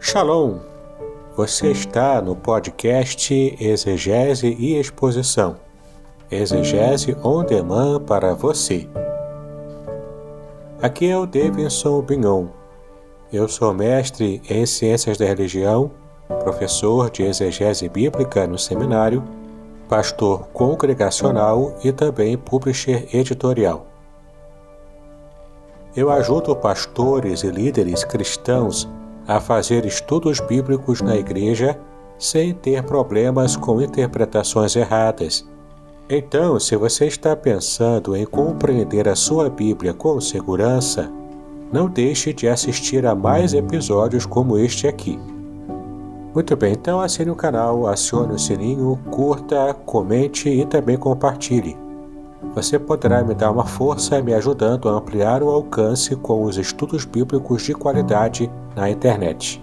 Shalom! Você está no podcast Exegese e Exposição. Exegese on demand para você. Aqui é o Davidson Bignon. Eu sou mestre em Ciências da Religião, professor de Exegese Bíblica no seminário, pastor congregacional e também publisher editorial. Eu ajudo pastores e líderes cristãos a fazer estudos bíblicos na igreja sem ter problemas com interpretações erradas. Então, se você está pensando em compreender a sua Bíblia com segurança, não deixe de assistir a mais episódios como este aqui. Muito bem, então assine o canal, acione o sininho, curta, comente e também compartilhe. Você poderá me dar uma força me ajudando a ampliar o alcance com os estudos bíblicos de qualidade na internet.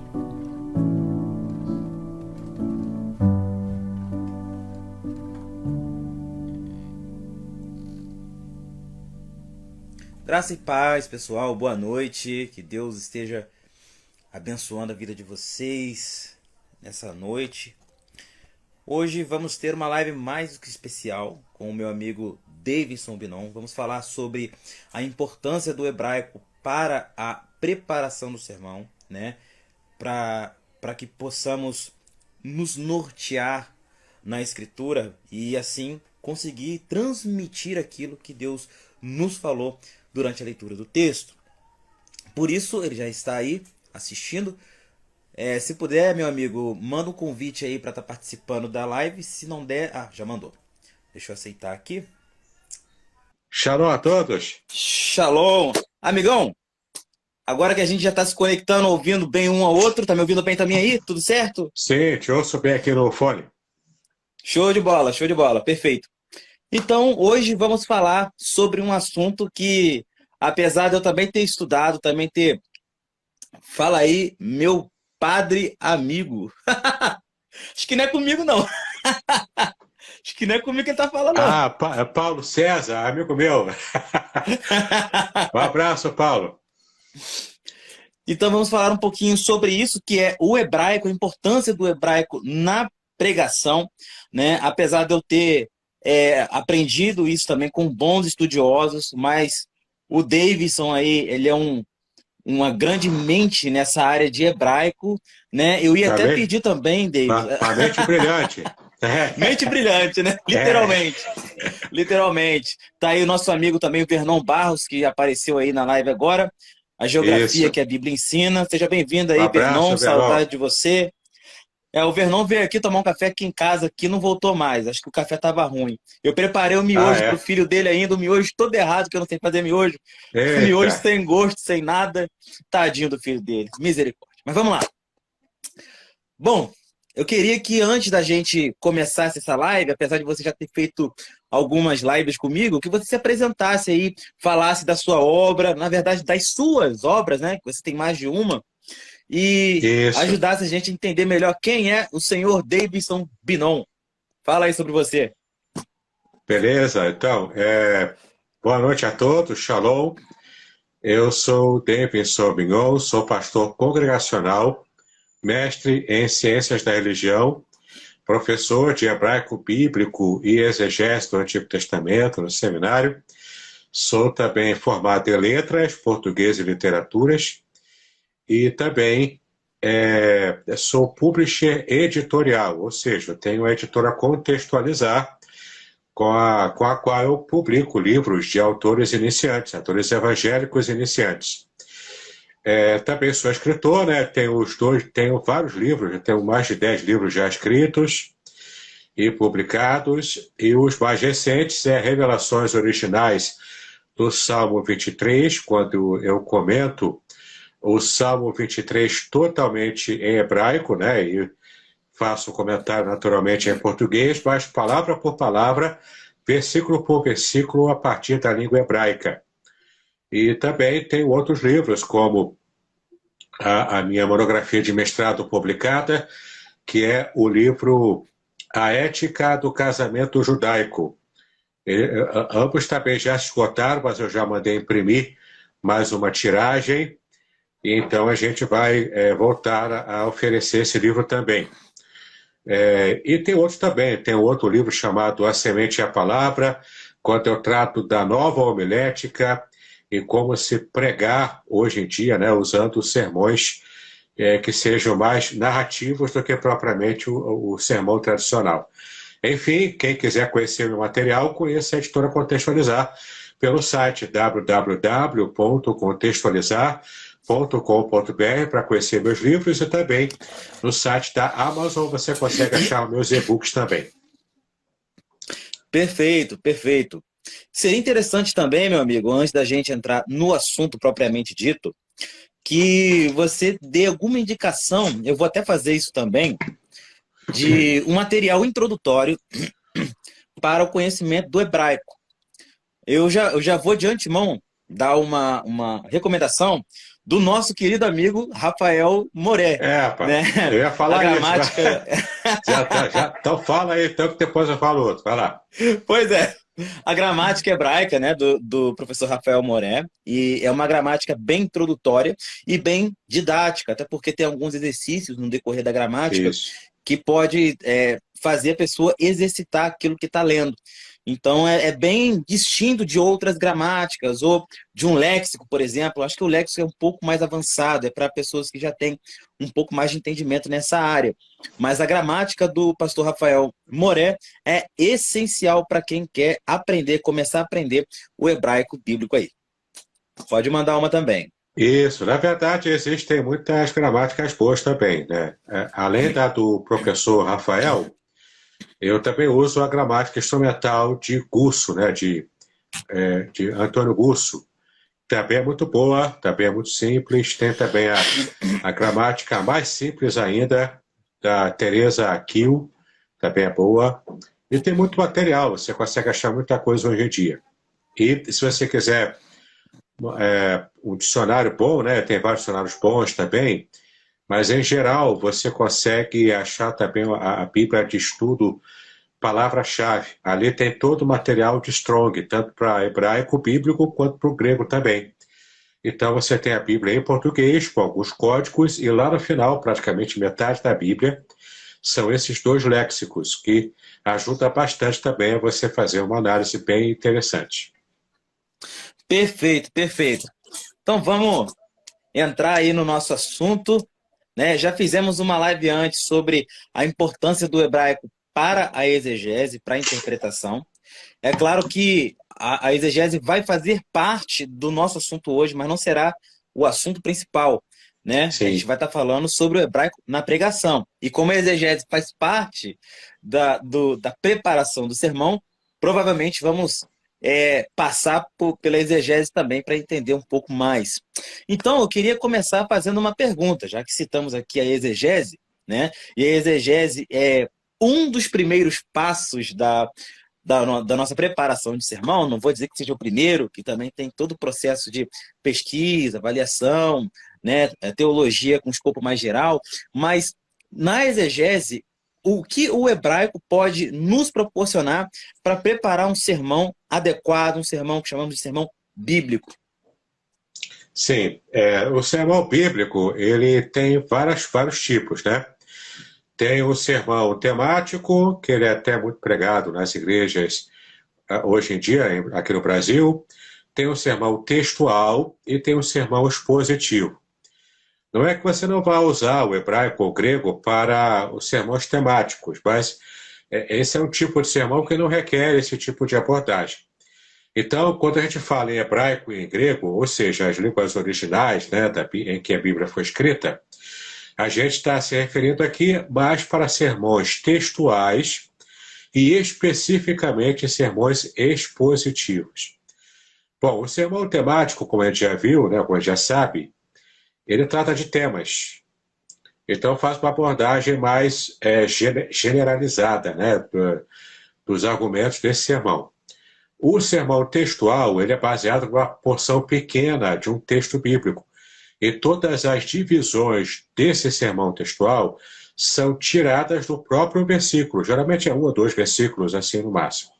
Graça e paz, pessoal. Boa noite. Que Deus esteja abençoando a vida de vocês nessa noite. Hoje vamos ter uma live mais do que especial com o meu amigo Davidson Bignon. Vamos falar sobre a importância do hebraico para a preparação do sermão, né? Para que possamos nos nortear na Escritura e assim conseguir transmitir aquilo que Deus nos falou durante a leitura do texto. Por isso, ele já está aí assistindo. Se puder, meu amigo, manda um convite aí para estar participando da live. Se não der... já mandou. Deixa eu aceitar aqui. Shalom a todos! Shalom! Amigão, agora que a gente já está se conectando, ouvindo bem um ao outro, tá me ouvindo bem também aí? Tudo certo? Sim, te ouço bem aqui no fone. Show de bola, perfeito. Então, hoje vamos falar sobre um assunto que, apesar de eu também ter estudado, Fala aí, meu padre amigo. Acho que não é comigo, não. Acho que não é comigo que ele tá falando, não. Paulo César, amigo meu. Um abraço, Paulo. Então vamos falar um pouquinho sobre isso, que é o hebraico, a importância do hebraico na pregação, né? Apesar de eu ter aprendido isso também com bons estudiosos, mas o Davidson aí, ele é uma grande mente nessa área de hebraico, né? Eu ia até pedir também, Davidson. Uma mente brilhante. Mente brilhante, né? Literalmente. Tá aí o nosso amigo também, o Vernon Barros, que apareceu aí na live agora. A geografia que a Bíblia ensina. Seja bem-vindo aí, Vernon. Saudade de você. O Vernon veio aqui tomar um café aqui em casa, que não voltou mais. Acho que o café estava ruim. Eu preparei o miojo pro filho dele ainda, o miojo todo errado, que eu não sei fazer miojo. Eita. Miojo sem gosto, sem nada. Tadinho do filho dele. Misericórdia. Mas vamos lá. Bom, eu queria que antes da gente começasse essa live, apesar de você já ter feito algumas lives comigo, que você se apresentasse aí, falasse da sua obra, na verdade das suas obras, né? Que você tem mais de uma. E ajudasse a gente a entender melhor quem é o senhor Davidson Bignon. Fala aí sobre você. Beleza, então, boa noite a todos, shalom. Eu sou Davidson Bignon, sou pastor congregacional, mestre em Ciências da Religião, professor de hebraico bíblico e exegese do Antigo Testamento no seminário. Sou também formado em letras, português e literaturas. E também sou publisher editorial, ou seja, tenho uma editora Contextualizar, com a qual eu publico livros de autores iniciantes, autores evangélicos iniciantes. Também sou escritor, né? Tenho vários livros, tenho mais de 10 livros já escritos e publicados, e os mais recentes Revelações Originais do Salmo 23, quando eu comento o Salmo 23 totalmente em hebraico, né? E faço um comentário naturalmente em português, mas palavra por palavra, versículo por versículo, a partir da língua hebraica. E também tenho outros livros, como a minha monografia de mestrado publicada, que é o livro A Ética do Casamento Judaico. Ambos também já se esgotaram, mas eu já mandei imprimir mais uma tiragem. e então a gente vai voltar a oferecer esse livro também. E tem outros também, tem outro livro chamado A Semente e a Palavra, quando eu trato da nova homilética e como se pregar hoje em dia, né, usando sermões que sejam mais narrativos do que propriamente o sermão tradicional. Enfim, quem quiser conhecer o meu material, conheça a editora Contextualizar pelo site www.contextualizar.com.br para conhecer meus livros e também no site da Amazon você consegue achar meus e-books também. Perfeito, perfeito. Seria interessante também, meu amigo, antes da gente entrar no assunto propriamente dito, que você dê alguma indicação, eu vou até fazer isso também, de um material introdutório para o conhecimento do hebraico. Eu já vou de antemão dar uma recomendação do nosso querido amigo Rafael Moré. Pá, Né? eu ia falar A gramática. Então fala aí, então que depois eu falo outro. Vai lá. Pois é. A gramática hebraica, né, do professor Rafael Moré, e é uma gramática bem introdutória e bem didática, até porque tem alguns exercícios no decorrer da gramática Isso. que pode fazer a pessoa exercitar aquilo que está lendo. Então, é bem distinto de outras gramáticas, ou de um léxico, por exemplo. Acho que o léxico é um pouco mais avançado, é para pessoas que já têm um pouco mais de entendimento nessa área. Mas a gramática do pastor Rafael Moré é essencial para quem quer aprender, começar a aprender o hebraico bíblico aí. Pode mandar uma também. Isso, na verdade existem muitas gramáticas boas também, né? Além da do professor Rafael, eu também uso a gramática instrumental de Gusso, né? De Antônio Gusso. Também é muito boa, também é muito simples. Tem também a gramática mais simples ainda, da Teresa Kiel, também é boa. E tem muito material, você consegue achar muita coisa hoje em dia. E se você quiser um dicionário bom, né? Tem vários dicionários bons também, mas em geral você consegue achar também a Bíblia de Estudo Palavra-Chave. Ali tem todo o material de Strong, tanto para hebraico bíblico quanto para o grego também. Então você tem a Bíblia em português, com alguns códigos, e lá no final, praticamente metade da Bíblia, são esses dois léxicos, que ajuda bastante também a você fazer uma análise bem interessante. Perfeito, perfeito. Então vamos entrar aí no nosso assunto, né? Já fizemos uma live antes sobre a importância do hebraico para a exegese, para a interpretação. É claro que a exegese vai fazer parte do nosso assunto hoje, mas não será o assunto principal, né? Sim. A gente vai estar falando sobre o hebraico na pregação. E como a exegese faz parte da preparação do sermão, provavelmente vamos passar pela exegese também para entender um pouco mais. Então, eu queria começar fazendo uma pergunta, já que citamos aqui a exegese, né? E a exegese é um dos primeiros passos da nossa preparação de sermão. Não vou dizer que seja o primeiro, que também tem todo o processo de pesquisa, avaliação, né? Teologia com escopo mais geral, mas na exegese, o que o hebraico pode nos proporcionar para preparar um sermão adequado, um sermão que chamamos de sermão bíblico? Sim, o sermão bíblico ele tem vários tipos, né? Tem o sermão temático, que ele é até muito pregado nas igrejas hoje em dia, aqui no Brasil. Tem o sermão textual e tem o sermão expositivo. Não é que você não vá usar o hebraico ou o grego para os sermões temáticos, mas esse é um tipo de sermão que não requer esse tipo de abordagem. Então, quando a gente fala em hebraico e em grego, ou seja, as línguas originais, né, em que a Bíblia foi escrita, a gente está se referindo aqui mais para sermões textuais e especificamente sermões expositivos. Bom, o sermão temático, como a gente já viu, né, como a gente já sabe, ele trata de temas. Então faz uma abordagem mais generalizada, né, dos argumentos desse sermão. O sermão textual ele é baseado numa porção pequena de um texto bíblico. E todas as divisões desse sermão textual são tiradas do próprio versículo. Geralmente é 1 ou 2 versículos, assim no máximo.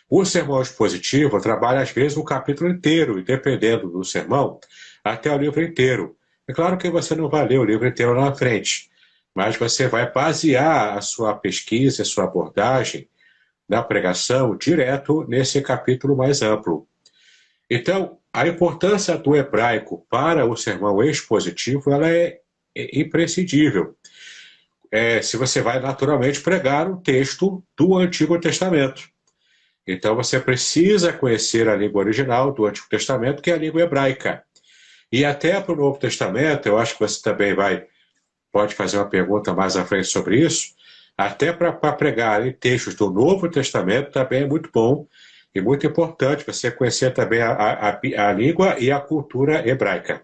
O sermão expositivo trabalha às vezes um capítulo inteiro, e dependendo do sermão, até o livro inteiro. É claro que você não vai ler o livro inteiro lá na frente, mas você vai basear a sua pesquisa, a sua abordagem na pregação direto nesse capítulo mais amplo. Então, a importância do hebraico para o sermão expositivo ela é imprescindível. Se você vai naturalmente pregar um texto do Antigo Testamento. Então, você precisa conhecer a língua original do Antigo Testamento, que é a língua hebraica. E até para o Novo Testamento, eu acho que você também pode fazer uma pergunta mais à frente sobre isso, até para pregar em textos do Novo Testamento também é muito bom e muito importante você conhecer também a língua e a cultura hebraica.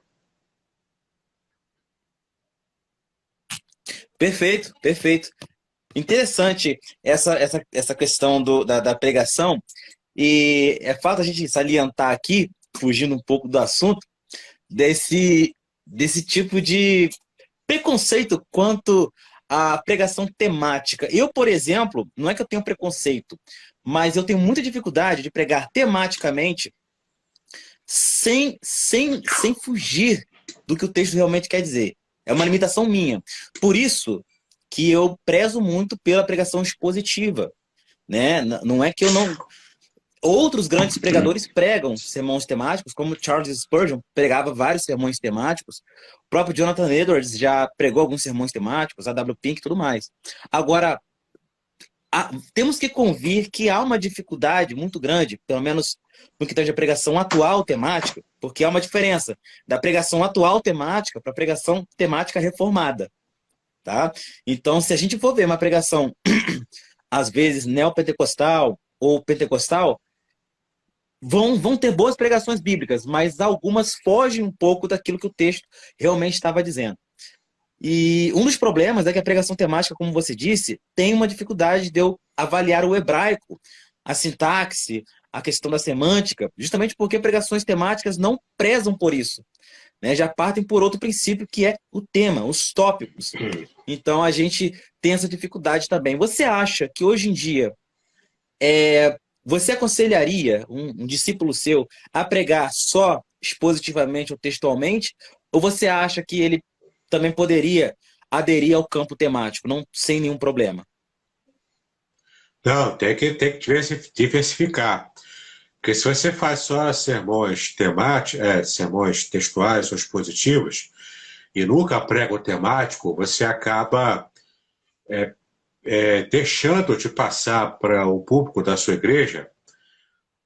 Perfeito, perfeito. Interessante essa questão da pregação, e é fato a gente salientar aqui, fugindo um pouco do assunto, desse tipo de preconceito quanto à pregação temática. Eu, por exemplo, não é que eu tenho preconceito, mas eu tenho muita dificuldade de pregar tematicamente sem fugir do que o texto realmente quer dizer. É uma limitação minha. Por isso que eu prezo muito pela pregação expositiva, né? Não é que eu não... Outros grandes pregadores pregam sermões temáticos, como Charles Spurgeon pregava vários sermões temáticos. O próprio Jonathan Edwards já pregou alguns sermões temáticos, a W. Pink e tudo mais. Agora, temos que convir que há uma dificuldade muito grande, pelo menos no que tange a pregação atual temática, porque há uma diferença da pregação atual temática para a pregação temática reformada. Tá? Então, se a gente for ver uma pregação, às vezes, neopentecostal ou pentecostal, vão ter boas pregações bíblicas, mas algumas fogem um pouco daquilo que o texto realmente estava dizendo. E um dos problemas é que a pregação temática, como você disse, tem uma dificuldade de eu avaliar o hebraico, a sintaxe, a questão da semântica, justamente porque pregações temáticas não prezam por isso, né? Já partem por outro princípio, que é o tema, os tópicos. Então a gente tem essa dificuldade também. Você acha que hoje em dia você aconselharia um discípulo seu a pregar só expositivamente ou textualmente? Ou você acha que ele também poderia aderir ao campo temático, sem nenhum problema? Não, tem que diversificar. Porque se você faz só sermões temáticos, sermões textuais ou expositivos, e nunca prega o temático, você acaba deixando de passar para o público da sua igreja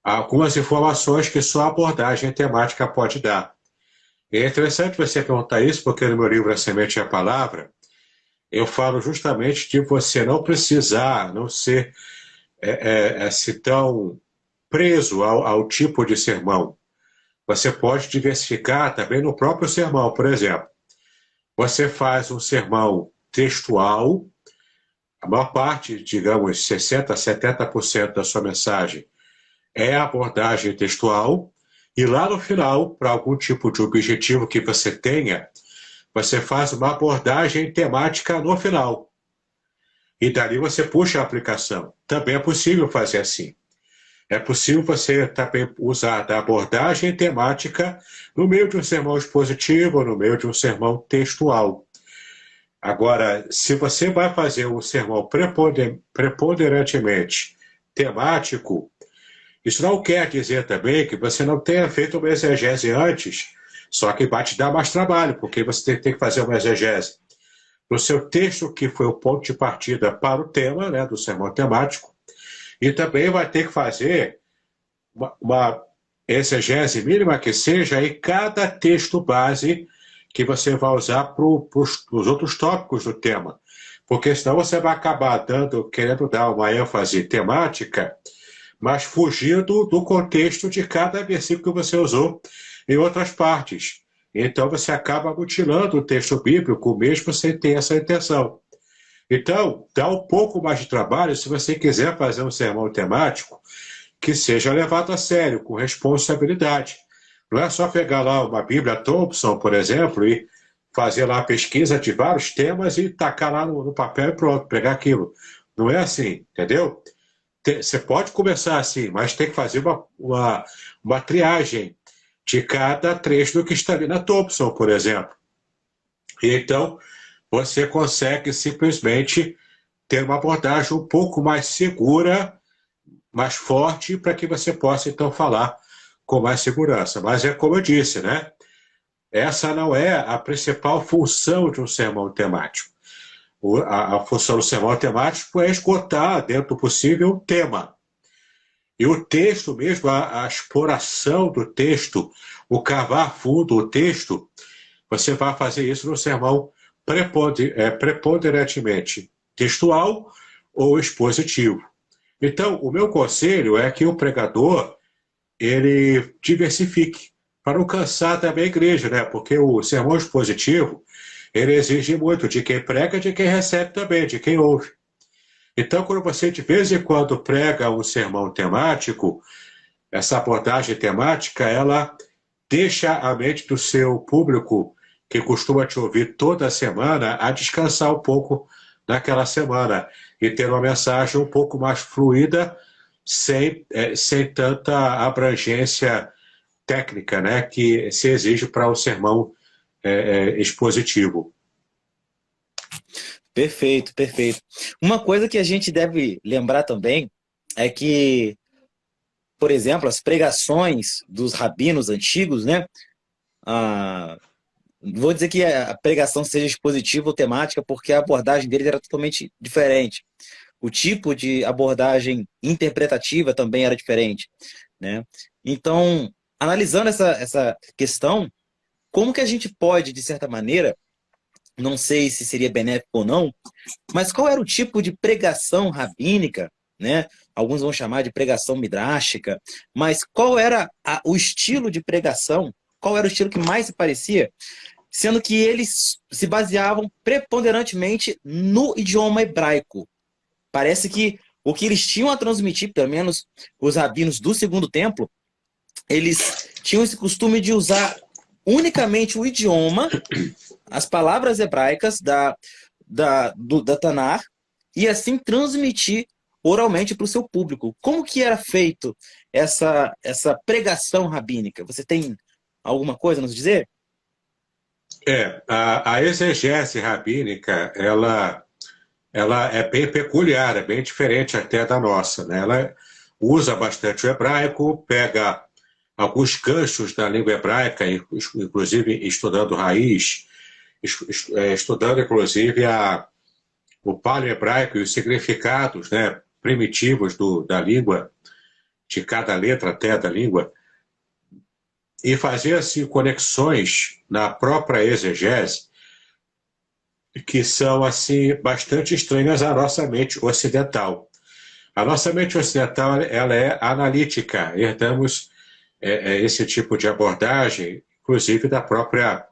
algumas informações que só a abordagem temática pode dar. E é interessante você perguntar isso, porque no meu livro A Semente e a Palavra, eu falo justamente de você não precisar, não ser assim, tão preso ao tipo de sermão. Você pode diversificar também no próprio sermão, por exemplo. Você faz um sermão textual, a maior parte, digamos, 60% a 70% da sua mensagem é a abordagem textual, e lá no final, para algum tipo de objetivo que você tenha, você faz uma abordagem temática no final. E dali você puxa a aplicação. Também é possível fazer assim. É possível você também usar da abordagem temática no meio de um sermão expositivo ou no meio de um sermão textual. Agora, se você vai fazer um sermão preponderantemente temático, isso não quer dizer também que você não tenha feito uma exegese antes, só que vai te dar mais trabalho, porque você tem que fazer uma exegese no seu texto, que foi o ponto de partida para o tema, né, do sermão temático, e também vai ter que fazer uma exegese mínima que seja em cada texto base que você vai usar para os outros tópicos do tema. Porque senão você vai acabar querendo dar uma ênfase temática, mas fugindo do contexto de cada versículo que você usou em outras partes. Então você acaba mutilando o texto bíblico, mesmo sem ter essa intenção. Então, dá um pouco mais de trabalho se você quiser fazer um sermão temático que seja levado a sério, com responsabilidade. Não é só pegar lá uma Bíblia Thompson, por exemplo, e fazer lá a pesquisa de vários temas e tacar lá no papel e pronto, pegar aquilo. Não é assim, entendeu? Você pode começar assim, mas tem que fazer uma triagem de cada trecho do que está ali na Thompson, por exemplo. E então você consegue simplesmente ter uma abordagem um pouco mais segura, mais forte, para que você possa então falar com mais segurança. Mas é como eu disse, né? Essa não é a principal função de um sermão temático. A função do sermão temático é esgotar, dentro do possível, o tema. E o texto mesmo, a exploração do texto, o cavar fundo o texto, você vai fazer isso no sermão preponderantemente textual ou expositivo. Então, o meu conselho é que o pregador ele diversifique, para não cansar também a igreja, né? Porque o sermão expositivo ele exige muito de quem prega, de quem recebe também, de quem ouve. Então, quando você de vez em quando prega um sermão temático, essa abordagem temática, ela deixa a mente do seu público, que costuma te ouvir toda semana, a descansar um pouco naquela semana e ter uma mensagem um pouco mais fluida, sem tanta abrangência técnica, né, que se exige para o sermão expositivo. Perfeito, perfeito. Uma coisa que a gente deve lembrar também é que, por exemplo, as pregações dos rabinos antigos, né? Ah, vou dizer que a pregação seja expositiva ou temática, porque a abordagem deles era totalmente diferente. O tipo de abordagem interpretativa também era diferente, né? Então, analisando essa questão, como que a gente pode, de certa maneira, não sei se seria benéfico ou não, mas qual era o tipo de pregação rabínica, né? Alguns vão chamar de pregação midrástica, mas qual era o estilo de pregação? Qual era o estilo que mais se parecia? Sendo que eles se baseavam preponderantemente no idioma hebraico. Parece que o que eles tinham a transmitir, pelo menos os rabinos do Segundo Templo, eles tinham esse costume de usar unicamente o idioma, as palavras hebraicas da Tanar, e assim transmitir oralmente para o seu público. Como que era feito essa pregação rabínica? Você tem alguma coisa a nos dizer? A exegese rabínica, ela é bem peculiar, é bem diferente até da nossa, né? Ela usa bastante o hebraico, pega alguns ganchos da língua hebraica, inclusive estudando raiz, estudando inclusive o paleo-hebraico e os significados, né, primitivos da língua, de cada letra até da língua, e fazer assim, conexões na própria exegese que são assim bastante estranhas à nossa mente ocidental. A nossa mente ocidental ela é analítica, herdamos esse tipo de abordagem, inclusive da própria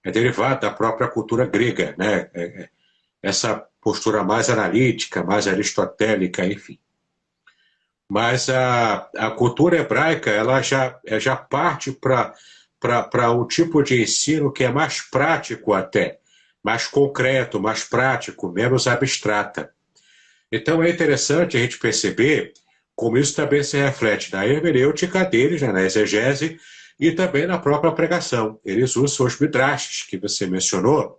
derivada da própria cultura grega, né? Essa postura mais analítica, mais aristotélica, enfim. Mas a cultura hebraica ela já parte para um tipo de ensino que é mais prático até, mais concreto, mais prático, menos abstrata. Então é interessante a gente perceber como isso também se reflete na hermenêutica deles, né, na exegese, e também na própria pregação. Eles usam os midrashes que você mencionou,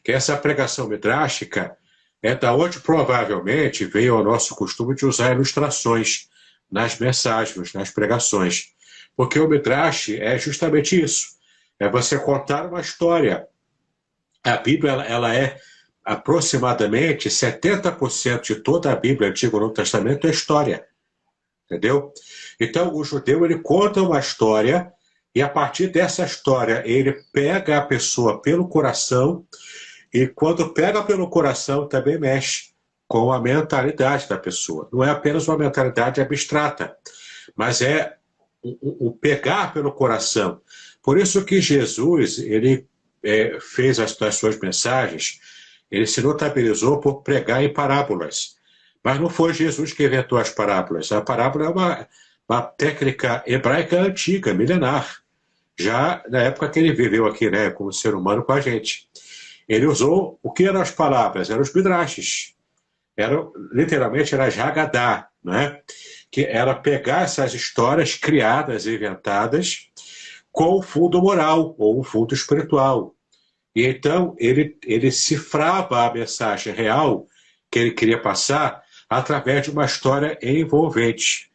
que essa pregação midrástica é da onde provavelmente veio ao nosso costume de usar ilustrações nas mensagens, nas pregações. Porque o midrash é justamente isso. É você contar uma história. A Bíblia ela é aproximadamente 70% de toda a Bíblia, Antigo e Novo Testamento, é história. Entendeu? Então, o judeu ele conta uma história e, a partir dessa história, ele pega a pessoa pelo coração e, quando pega pelo coração, também mexe com a mentalidade da pessoa. Não é apenas uma mentalidade abstrata, mas é o pegar pelo coração. Por isso que Jesus ele fez as suas mensagens, ele se notabilizou por pregar em parábolas. Mas não foi Jesus que inventou as parábolas. A parábola é uma técnica hebraica antiga, milenar, já na época que ele viveu aqui, né, como ser humano com a gente. Ele usou, o que eram as palavras? Eram os midrashes. Literalmente era as Haggadah, né? Que era pegar essas histórias criadas e inventadas com um fundo moral ou um fundo espiritual. E então ele cifrava a mensagem real que ele queria passar através de uma história envolvente.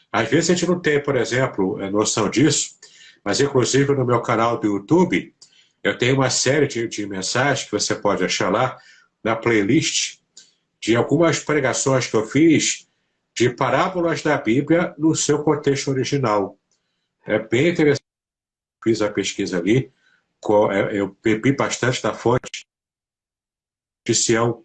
Às vezes a gente não tem, por exemplo, noção disso, mas inclusive no meu canal do YouTube, eu tenho uma série de mensagens que você pode achar lá na playlist de algumas pregações que eu fiz de parábolas da Bíblia no seu contexto original. É bem interessante, fiz a pesquisa ali, eu bebi bastante da fonte de Sião,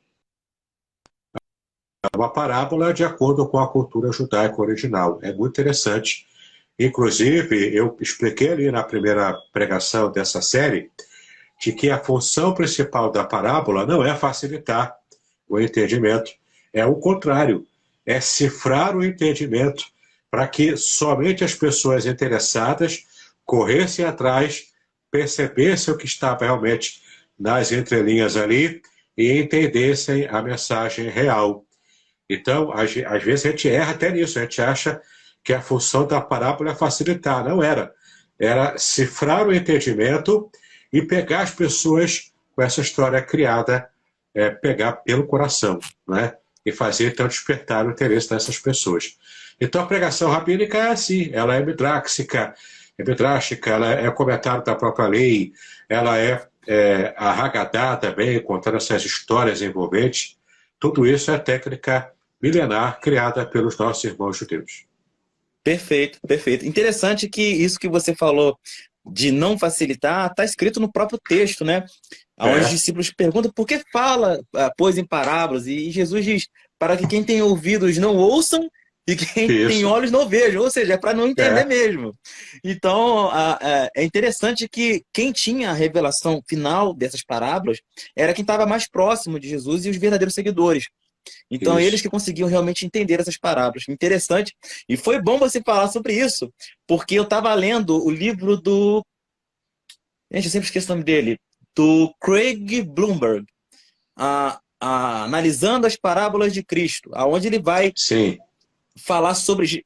uma parábola de acordo com a cultura judaica original. É muito interessante. Inclusive, eu expliquei ali na primeira pregação dessa série de que a função principal da parábola não é facilitar o entendimento, é o contrário, é cifrar o entendimento para que somente as pessoas interessadas corressem atrás, percebessem o que estava realmente nas entrelinhas ali e entendessem a mensagem real. Então, às vezes a gente erra até nisso, a gente acha que a função da parábola é facilitar, não era. Era cifrar o entendimento e pegar as pessoas com essa história criada, pegar pelo coração, né? E fazer, então, despertar o interesse dessas pessoas. Então, a pregação rabínica é assim, ela é midráxica, ela é comentário da própria lei, ela a Haggadah também, contando essas histórias envolventes. Tudo isso é técnica milenar criada pelos nossos irmãos judeus. Perfeito, perfeito. Interessante que isso que você falou de não facilitar está escrito no próprio texto, né? Onde os discípulos perguntam por que fala, pois, em parábolas, e Jesus diz para que quem tem ouvidos não ouçam e quem tem olhos não vejam, ou seja, é para não entender mesmo. Então, é interessante que quem tinha a revelação final dessas parábolas era quem estava mais próximo de Jesus e os verdadeiros seguidores. Então, eles que conseguiam realmente entender essas parábolas. Interessante. E foi bom você falar sobre isso, porque eu estava lendo o livro do... Gente, eu sempre esqueço o nome dele. Do Craig Blomberg, analisando as parábolas de Cristo, aonde ele vai falar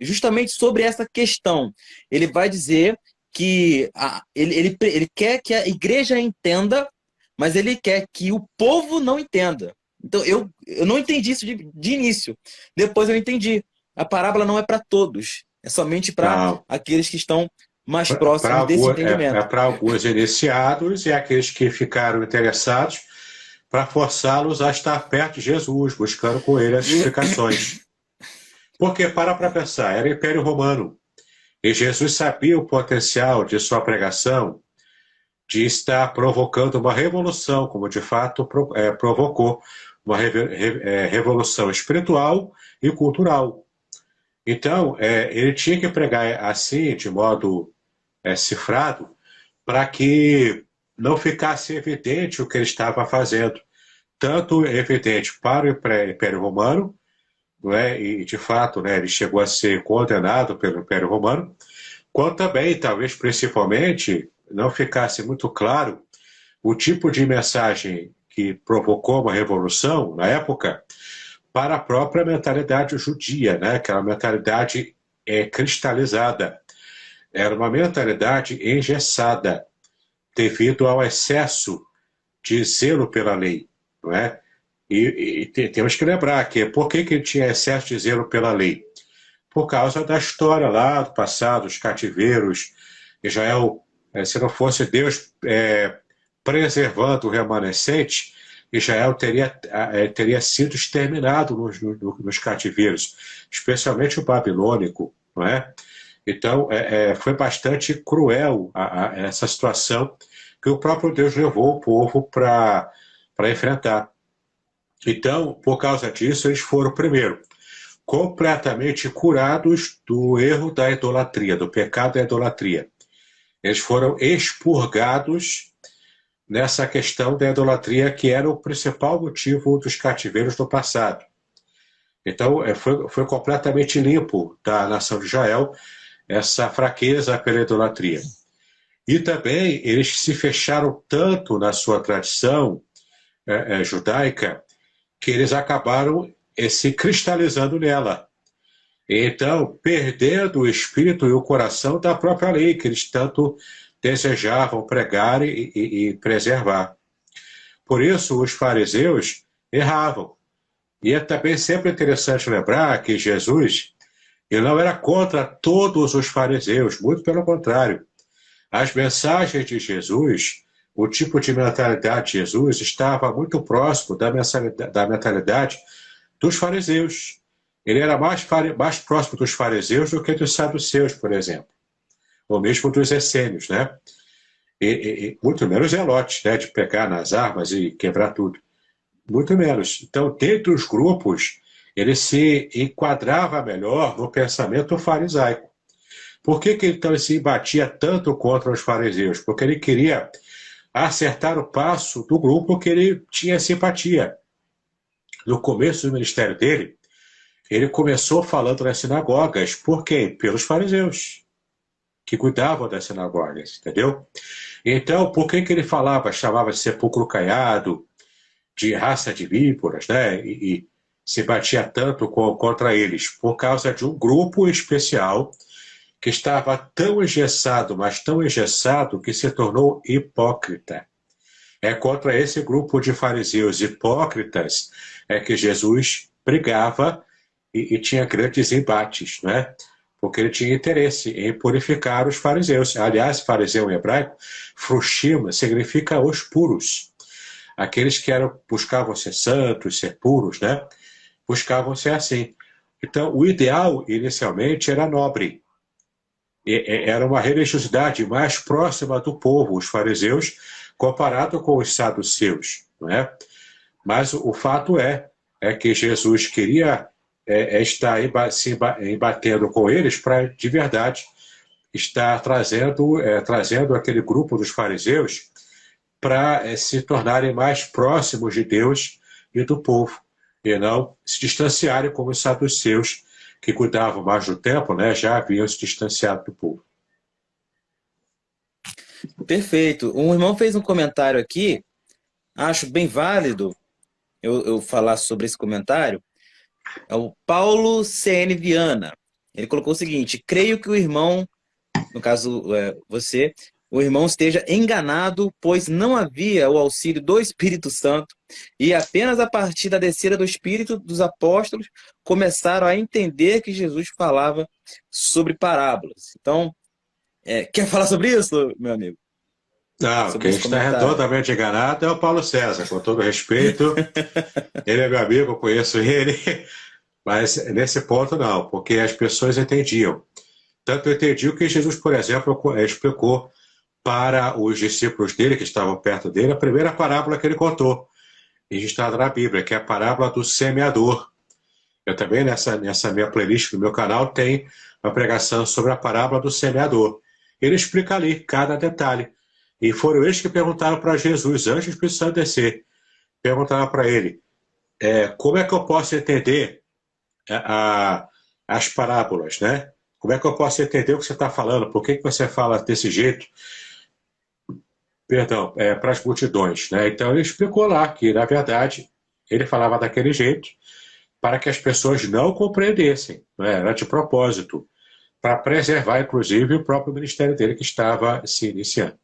justamente sobre essa questão. Ele vai dizer que ele quer que a igreja entenda, mas ele quer que o povo não entenda. Então, eu não entendi isso de início. Depois eu entendi. A parábola não é para todos. É somente para aqueles que estão mais próximos desse entendimento. É para alguns iniciados e aqueles que ficaram interessados para forçá-los a estar perto de Jesus, buscando com ele as explicações. Porque, para pensar, era o Império Romano. E Jesus sabia o potencial de sua pregação de estar provocando uma revolução, como de fato provocou uma revolução espiritual e cultural. Então, ele tinha que pregar assim, de modo cifrado, para que não ficasse evidente o que ele estava fazendo. Tanto evidente para o Império Romano, não é? E, de fato, né, ele chegou a ser condenado pelo Império Romano, quanto também, talvez principalmente, não ficasse muito claro o tipo de mensagem que provocou uma revolução na época para a própria mentalidade judia, né? Aquela mentalidade cristalizada. Era uma mentalidade engessada devido ao excesso de zelo pela lei, não é? E temos que lembrar que por que ele tinha excesso de zelo pela lei? Por causa da história lá do passado, os cativeiros. Israel, se não fosse Deus preservando o remanescente, Israel teria sido exterminado nos cativeiros, especialmente o babilônico, não é? Então, foi bastante cruel essa situação que o próprio Deus levou o povo para enfrentar. Então, por causa disso, eles foram, primeiro, completamente curados do erro da idolatria, do pecado da idolatria. Eles foram expurgados nessa questão da idolatria, que era o principal motivo dos cativeiros do passado. Então, foi completamente limpo da nação de Israel essa fraqueza pela idolatria. E também eles se fecharam tanto na sua tradição judaica que eles acabaram se cristalizando nela. Então, perdendo o espírito e o coração da própria lei, que eles tanto desejavam pregar e preservar. Por isso, os fariseus erravam. E é também sempre interessante lembrar que Jesus ele não era contra todos os fariseus, muito pelo contrário. As mensagens de Jesus, o tipo de mentalidade de Jesus, estava muito próximo da mentalidade dos fariseus. Ele era mais próximo dos fariseus do que dos saduceus, por exemplo, ou mesmo dos essênios, né? E muito menos zelotes, né? De pegar nas armas e quebrar tudo. Muito menos. Então, dentre os grupos, ele se enquadrava melhor no pensamento farisaico. Por que então ele se batia tanto contra os fariseus? Porque ele queria acertar o passo do grupo que ele tinha simpatia. No começo do ministério dele, ele começou falando nas sinagogas. Por quê? Pelos fariseus, que cuidavam das sinagogas, entendeu? Então, por que ele falava, chamava de sepulcro caiado, de raça de víboras, né? E se batia tanto contra eles? Por causa de um grupo especial que estava tão engessado, mas tão engessado, que se tornou hipócrita. É contra esse grupo de fariseus hipócritas que Jesus brigava e tinha grandes embates, né? Porque ele tinha interesse em purificar os fariseus. Aliás, fariseu em hebraico, frushim, significa os puros. Aqueles que buscavam ser santos, ser puros, né? Buscavam ser assim. Então, o ideal, inicialmente, era nobre. Era uma religiosidade mais próxima do povo, os fariseus, comparado com os saduceus, não é? Mas o fato é que Jesus queria estar se embatendo com eles para, de verdade, estar trazendo aquele grupo dos fariseus para se tornarem mais próximos de Deus e do povo, e não se distanciarem como os saduceus, que cuidavam mais do templo, né, já haviam se distanciado do povo. Perfeito. Um irmão fez um comentário aqui, acho bem válido eu falar sobre esse comentário. É o Paulo CN Viana. Ele colocou o seguinte: creio que o irmão, no caso você, o irmão esteja enganado, pois não havia o auxílio do Espírito Santo e apenas a partir da descida do Espírito dos apóstolos começaram a entender que Jesus falava sobre parábolas. Então, quer falar sobre isso, meu amigo? Não, quem está redondamente enganado é o Paulo César, com todo respeito. Ele é meu amigo, eu conheço ele, mas nesse ponto não, porque as pessoas entendiam. Tanto entendiam que Jesus, por exemplo, explicou para os discípulos dele, que estavam perto dele, a primeira parábola que ele contou, registrada na Bíblia, que é a parábola do semeador. Eu também, nessa minha playlist do meu canal, tem uma pregação sobre a parábola do semeador. Ele explica ali cada detalhe. E foram eles que perguntaram para Jesus, antes do Espírito Santo descer, perguntaram para ele, como é que eu posso entender as parábolas, né? Como é que eu posso entender o que você está falando? Por que você fala desse jeito? Perdão, para as multidões, né? Então ele explicou lá que, na verdade, ele falava daquele jeito para que as pessoas não compreendessem, né? Era de propósito, para preservar, inclusive, o próprio ministério dele que estava se iniciando.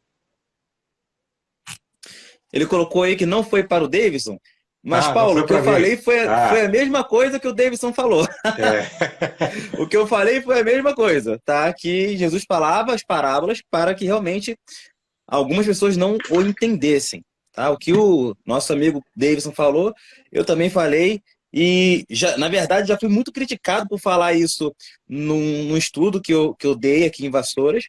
Ele colocou aí que não foi para o Davidson, mas, Paulo, o que eu falei foi a mesma coisa que o Davidson falou. O que eu falei foi a mesma coisa, tá? Que Jesus falava as parábolas para que realmente algumas pessoas não o entendessem, tá? O que o nosso amigo Davidson falou, eu também falei, e na verdade já fui muito criticado por falar isso num estudo que eu dei aqui em Vassouras.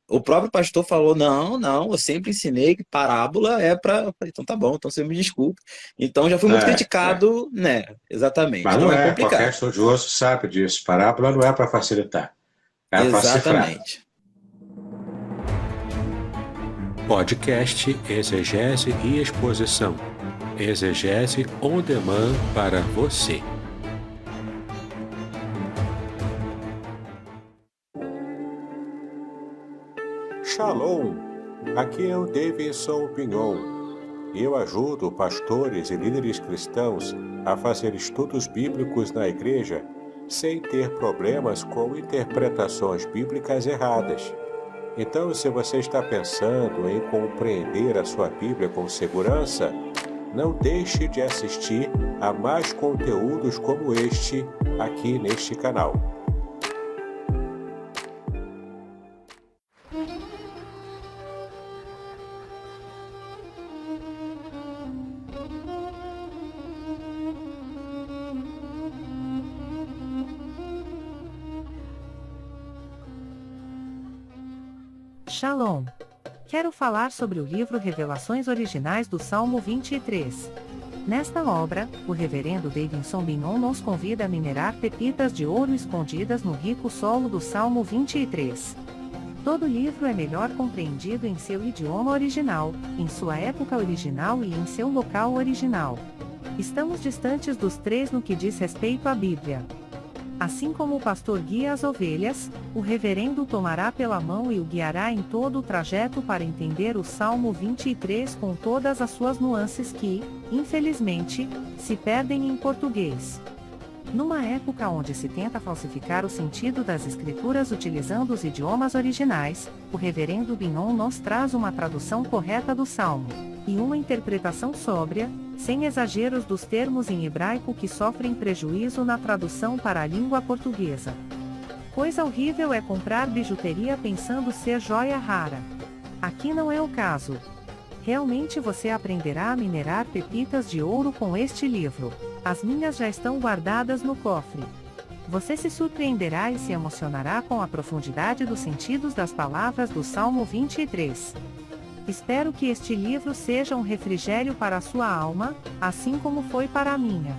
O próprio pastor falou, não, eu sempre ensinei que parábola é para... Então tá bom, então você me desculpe. Então já fui muito criticado, né? Exatamente. Mas então não é complicado. Qualquer estudioso sabe disso. Parábola não é para facilitar, é para cifrar. Exatamente. Podcast Exegese e Exposição. Exegese on demand para você. Shalom! Aqui é o Davidson Pinhon. Eu ajudo pastores e líderes cristãos a fazer estudos bíblicos na igreja sem ter problemas com interpretações bíblicas erradas. Então, se você está pensando em compreender a sua Bíblia com segurança, não deixe de assistir a mais conteúdos como este aqui neste canal. Shalom! Quero falar sobre o livro Revelações Originais do Salmo 23. Nesta obra, o reverendo Davidson Bignon nos convida a minerar pepitas de ouro escondidas no rico solo do Salmo 23. Todo livro é melhor compreendido em seu idioma original, em sua época original e em seu local original. Estamos distantes dos três no que diz respeito à Bíblia. Assim como o pastor guia as ovelhas, o reverendo o tomará pela mão e o guiará em todo o trajeto para entender o Salmo 23 com todas as suas nuances que, infelizmente, se perdem em português. Numa época onde se tenta falsificar o sentido das escrituras utilizando os idiomas originais, o reverendo Bignon nos traz uma tradução correta do Salmo, e uma interpretação sóbria, sem exageros dos termos em hebraico que sofrem prejuízo na tradução para a língua portuguesa. Coisa horrível é comprar bijuteria pensando ser joia rara. Aqui não é o caso. Realmente você aprenderá a minerar pepitas de ouro com este livro. As minhas já estão guardadas no cofre. Você se surpreenderá e se emocionará com a profundidade dos sentidos das palavras do Salmo 23. Espero que este livro seja um refrigério para a sua alma, assim como foi para a minha.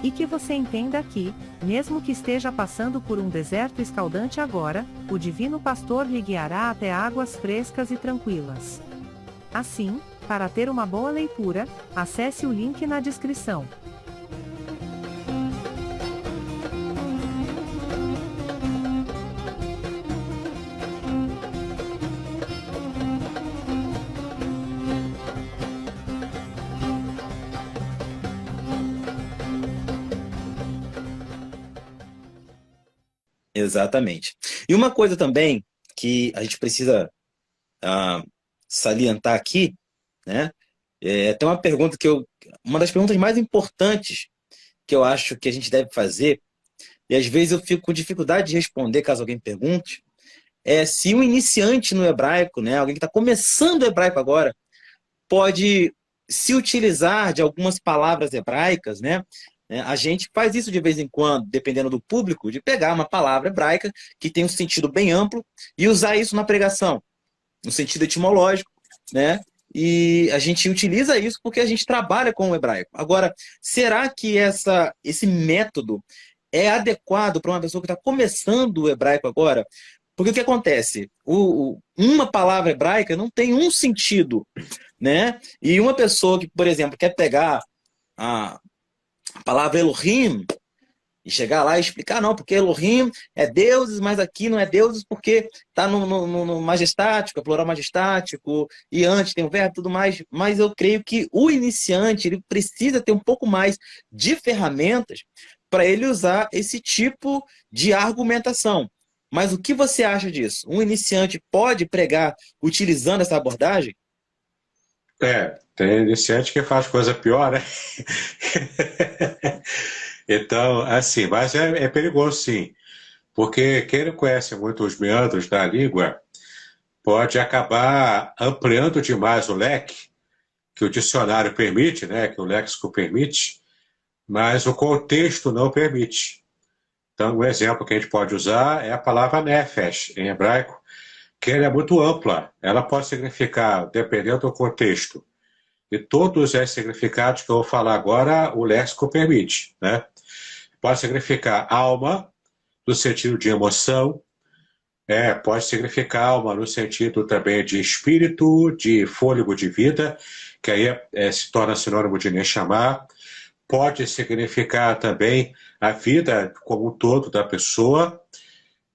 E que você entenda que, mesmo que esteja passando por um deserto escaldante agora, o Divino Pastor lhe guiará até águas frescas e tranquilas. Assim, para ter uma boa leitura, acesse o link na descrição. Exatamente. E uma coisa também que a gente precisa salientar aqui, né? Tem uma pergunta uma das perguntas mais importantes que eu acho que a gente deve fazer, e às vezes eu fico com dificuldade de responder caso alguém pergunte, é se um iniciante no hebraico, né, alguém que está começando o hebraico agora, pode se utilizar de algumas palavras hebraicas, né? A gente faz isso de vez em quando, dependendo do público, de pegar uma palavra hebraica que tem um sentido bem amplo e usar isso na pregação, no sentido etimológico, né? E a gente utiliza isso porque a gente trabalha com o hebraico. Agora, será que esse método é adequado para uma pessoa que está começando o hebraico agora? Porque o que acontece? Uma palavra hebraica não tem um sentido, né? E uma pessoa que, por exemplo, quer pegar a palavra Elohim e chegar lá e explicar, não, porque Elohim é deuses, mas aqui não é deuses porque está no majestático, é plural majestático, e antes tem o verbo e tudo mais. Mas eu creio que o iniciante ele precisa ter um pouco mais de ferramentas para ele usar esse tipo de argumentação. Mas o que você acha disso? Um iniciante pode pregar utilizando essa abordagem? Tem iniciante que faz coisa pior, né? Então, assim, mas é perigoso sim, porque quem não conhece muito os meandros da língua pode acabar ampliando demais o leque que o dicionário permite, né? Que o léxico permite, mas o contexto não permite. Então, um exemplo que a gente pode usar é a palavra nefesh, em hebraico, que ela é muito ampla. Ela pode significar, dependendo do contexto, e todos os significados que eu vou falar agora, o léxico permite, né? Pode significar alma, no sentido de emoção, pode significar alma no sentido também de espírito, de fôlego de vida, que aí se torna sinônimo de Neshama. Pode significar também a vida como um todo da pessoa,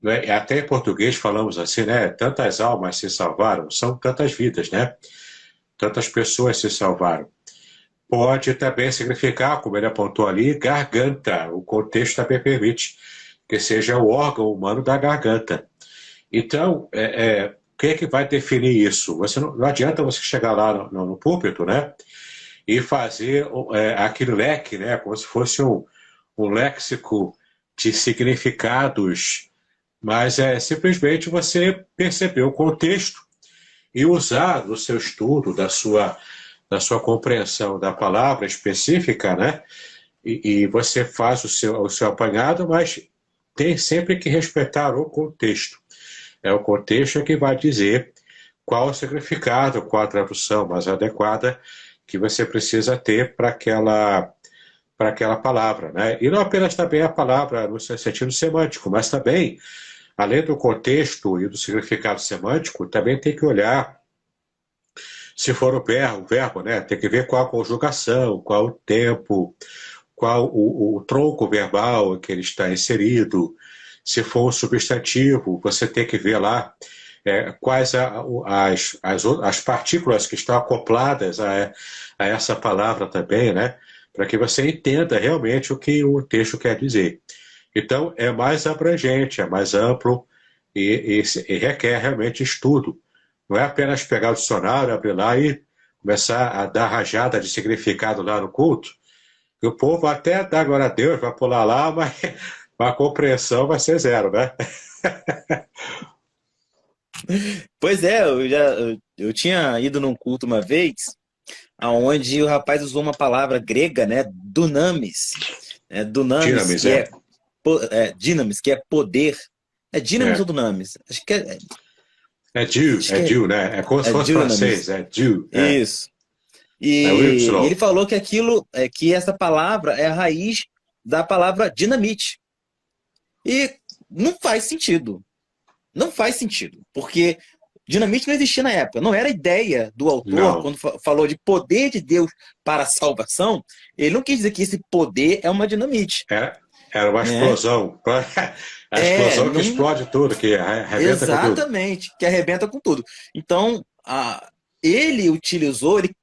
né? Até em português falamos assim, né? Tantas almas se salvaram, são tantas vidas, né? Tantas pessoas se salvaram. Pode também significar, como ele apontou ali, garganta. O contexto também permite que seja o órgão humano da garganta. Então, que é que vai definir isso? Não adianta você chegar lá no púlpito, né? E fazer aquele leque, né? Como se fosse um léxico de significados, mas é simplesmente você perceber o contexto e usar no seu estudo, da sua compreensão da palavra específica, né? E você faz o seu apanhado, mas tem sempre que respeitar o contexto. É o contexto que vai dizer qual o significado, qual a tradução mais adequada que você precisa ter para aquela palavra, né? E não apenas também a palavra no seu sentido semântico, mas também, além do contexto e do significado semântico, também tem que olhar se for o verbo, né? Tem que ver qual a conjugação, qual o tempo, qual o tronco verbal que ele está inserido. Se for um substantivo, você tem que ver lá quais as partículas que estão acopladas a essa palavra também, né? Para que você entenda realmente o que o texto quer dizer. Então, é mais abrangente, é mais amplo e requer realmente estudo. Não é apenas pegar o dicionário, abrir lá e começar a dar rajada de significado lá no culto. E o povo até dá glória a Deus, vai pular lá, mas a compreensão vai ser zero, né? Pois é, eu tinha ido num culto uma vez, aonde o rapaz usou uma palavra grega, né? Dunamis. Dunamis, Dinamis, que dinamis, que é poder. É dinamis ou é. dunamis? É Acho que due, né? É como se é fosse francês, dunamis. é due, Isso. é o E ele Y. falou que que essa palavra é a raiz da palavra dinamite. E não faz sentido. Não faz sentido. Porque dinamite não existia na época. Não era ideia do autor, Não, quando falou de poder de Deus para a salvação, ele não quis dizer que esse poder é uma dinamite, era uma né? explosão. A explosão que Não, explode tudo, que arrebenta com tudo. exatamente, que arrebenta com tudo. Então, ele utilizou, ele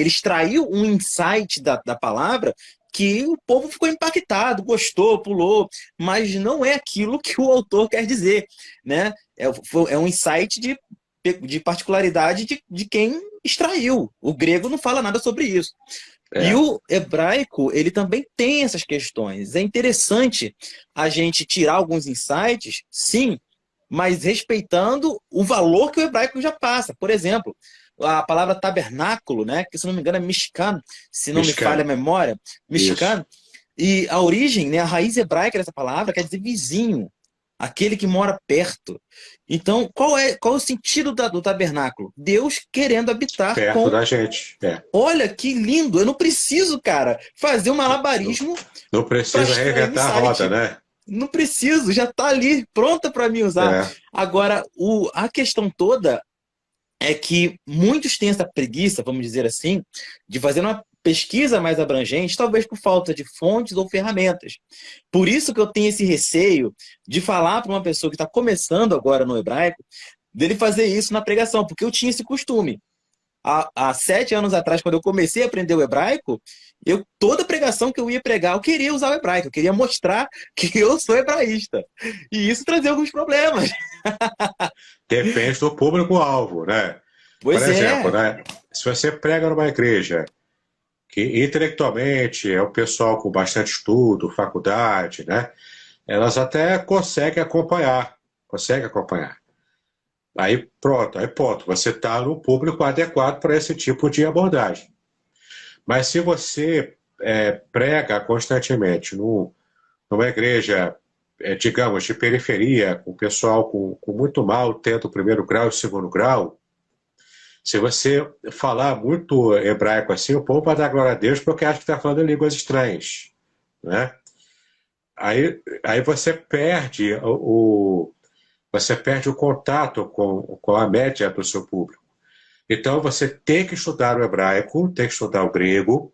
extraiu um insight da palavra que o povo ficou impactado, gostou, pulou, mas não é aquilo que o autor quer dizer, né? É um insight de particularidade de quem extraiu. O grego não fala nada sobre isso. E É, o hebraico, ele também tem essas questões. É interessante a gente tirar alguns insights, sim, mas respeitando o valor que o hebraico já passa. Por exemplo, a palavra tabernáculo, né, que se não me engano é mishkan, se não me falha a mexicano. memória, Isso. mishkan, e a origem, né, a raiz hebraica dessa palavra quer dizer vizinho, aquele que mora perto. Então, qual é o sentido do tabernáculo? Deus querendo habitar Perto com. da gente. É. Olha que lindo! Eu não preciso, cara, fazer um Não, malabarismo não para precisa extrair um reinventar a roda, insight. né? Não preciso, já está ali, pronta para me usar. É, Agora, a questão toda é que muitos têm essa preguiça, vamos dizer assim, de fazer uma pesquisa mais abrangente, talvez por falta de fontes ou ferramentas. Por isso que eu tenho esse receio de falar para uma pessoa que está começando agora no hebraico, dele fazer isso na pregação, porque eu tinha esse costume. Há 7 anos atrás, quando eu comecei a aprender o hebraico, toda pregação que eu ia pregar, eu queria usar o hebraico, eu queria mostrar que eu sou hebraísta. E isso trazia alguns problemas. depende do público-alvo, né? Por Pois exemplo, é, né? Se você prega numa igreja que intelectualmente é o pessoal com bastante estudo, faculdade, né? Elas até conseguem acompanhar, conseguem acompanhar. Aí pronto, aí ponto. Você está no público adequado para esse tipo de abordagem. Mas se você prega constantemente numa igreja, digamos, de periferia, com pessoal com muito mal, tendo o primeiro grau e o segundo grau, se você falar muito hebraico assim, o povo vai dar glória a Deus porque acha que está falando em línguas estranhas, né? Aí você perde o contato com a média do seu público. Então você tem que estudar o hebraico, tem que estudar o grego,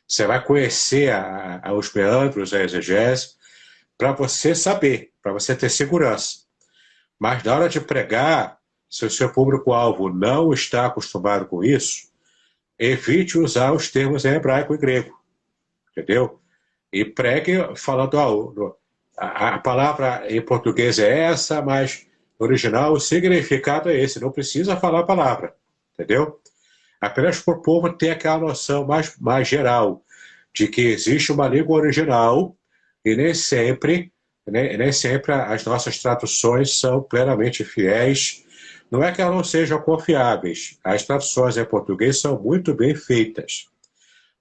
você vai conhecer os meandros, a exegese, para você saber, para você ter segurança. Mas na hora de pregar, se o seu público-alvo não está acostumado com isso, evite usar os termos em hebraico e grego, entendeu? E pregue falando, a palavra em português é essa, mas no original, o significado é esse, não precisa falar a palavra, entendeu? Apenas para o povo ter aquela noção mais geral de que existe uma língua original e nem sempre as nossas traduções são plenamente fiéis. Não é que elas não sejam confiáveis. As traduções em português são muito bem feitas.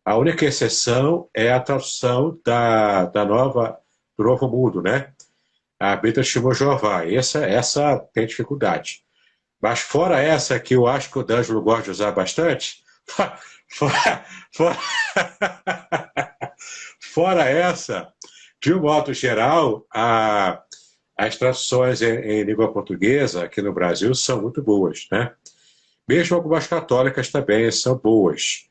A única exceção é a tradução do Novo Mundo, né? A Bíblia de Testemunho de Jeová. Essa tem dificuldade. Mas fora essa, que eu acho que o D'Angelo gosta de usar bastante, fora essa, de um modo geral, as traduções em língua portuguesa aqui no Brasil são muito boas, né? Mesmo algumas católicas também são boas.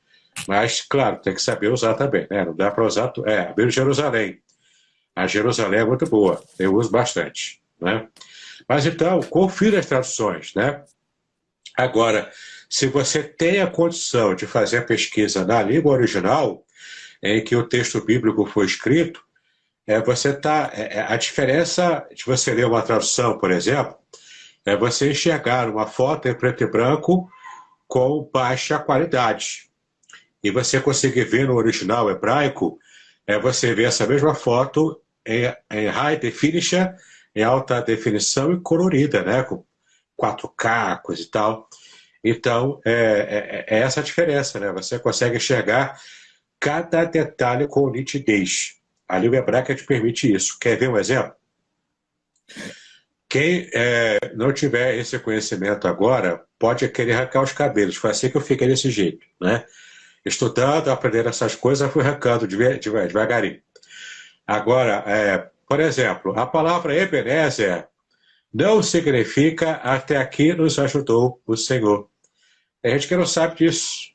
Mas, claro, tem que saber usar também, né? Não dá para usar... a Bíblia de Jerusalém. A Jerusalém é muito boa, eu uso bastante, né? Mas então, confira as traduções, né? Agora, se você tem a condição de fazer a pesquisa na língua original, em que o texto bíblico foi escrito, a diferença de você ler uma tradução, por exemplo, é você enxergar uma foto em preto e branco com baixa qualidade. E você conseguir ver no original hebraico, você vê essa mesma foto em high definition, em alta definição e colorida, né? Com 4K, coisa e tal. Então, é essa a diferença, né? Você consegue enxergar cada detalhe com nitidez. A língua hebraica te permite isso. Quer ver um exemplo? Quem não tiver esse conhecimento agora, pode querer arrancar os cabelos. Foi assim que eu fiquei desse jeito, né? Estudando, aprendendo essas coisas, eu fui arrancando devagarinho. Agora, por exemplo, a palavra Ebenezer não significa até aqui nos ajudou o Senhor. Tem gente que não sabe disso,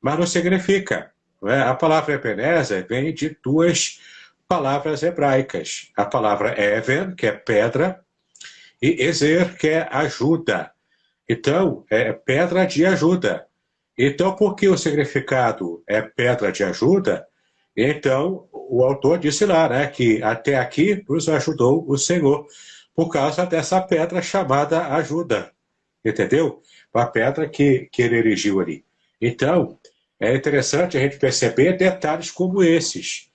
mas não significa. Não é? A palavra Ebenezer vem de duas palavras hebraicas. A palavra Even, que é pedra, e Ezer, que é ajuda. Então, é pedra de ajuda. Então, por que o significado é pedra de ajuda? Então, o autor disse lá, né, que até aqui nos ajudou o Senhor, por causa dessa pedra chamada ajuda. Entendeu? A pedra que ele erigiu ali. Então, é interessante a gente perceber detalhes como esses.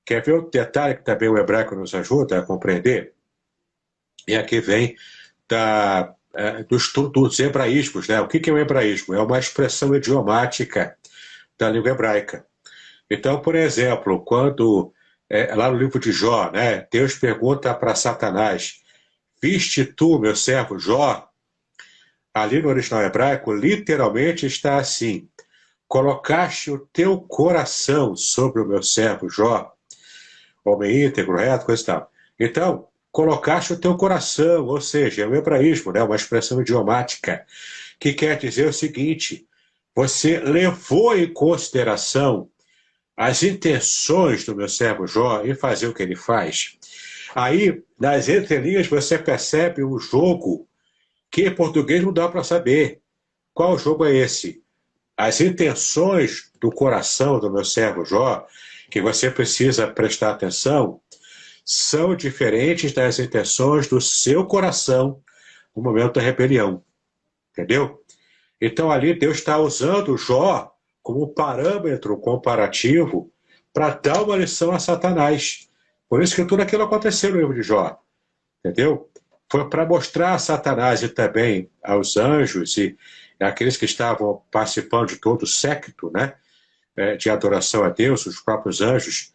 Quer ver o detalhe que também o hebraico nos ajuda a compreender? E aqui vem dos hebraísmos, né? O que é o hebraísmo? É uma expressão idiomática da língua hebraica. Então, por exemplo, quando lá no livro de Jó, né, Deus pergunta para Satanás: viste tu, meu servo Jó? Ali no original hebraico, literalmente está assim: colocaste o teu coração sobre o meu servo Jó, homem íntegro, reto, coisa e tal. Então, colocaste o teu coração, ou seja, é o hebraísmo, né, uma expressão idiomática, que quer dizer o seguinte: você levou em consideração as intenções do meu servo Jó em fazer o que ele faz. Aí, nas entrelinhas, você percebe um jogo que em português não dá para saber. Qual jogo é esse? As intenções do coração do meu servo Jó, que você precisa prestar atenção, são diferentes das intenções do seu coração no momento da rebelião. Entendeu? Então ali Deus está usando Jó como parâmetro comparativo para dar uma lição a Satanás. Por isso que tudo aquilo aconteceu no livro de Jó. Entendeu? Foi para mostrar a Satanás e também aos anjos e aqueles que estavam participando de todo o séquito, né, de adoração a Deus, os próprios anjos,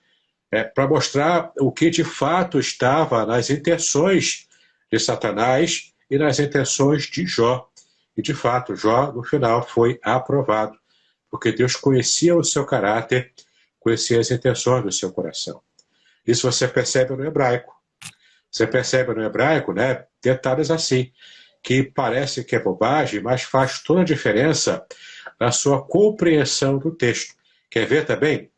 para mostrar o que de fato estava nas intenções de Satanás e nas intenções de Jó. E de fato, Jó, no final, foi aprovado, porque Deus conhecia o seu caráter, conhecia as intenções do seu coração. Isso você percebe no hebraico. Você percebe no hebraico, né, detalhes assim, que parece que é bobagem, mas faz toda a diferença na sua compreensão do texto. Quer ver também?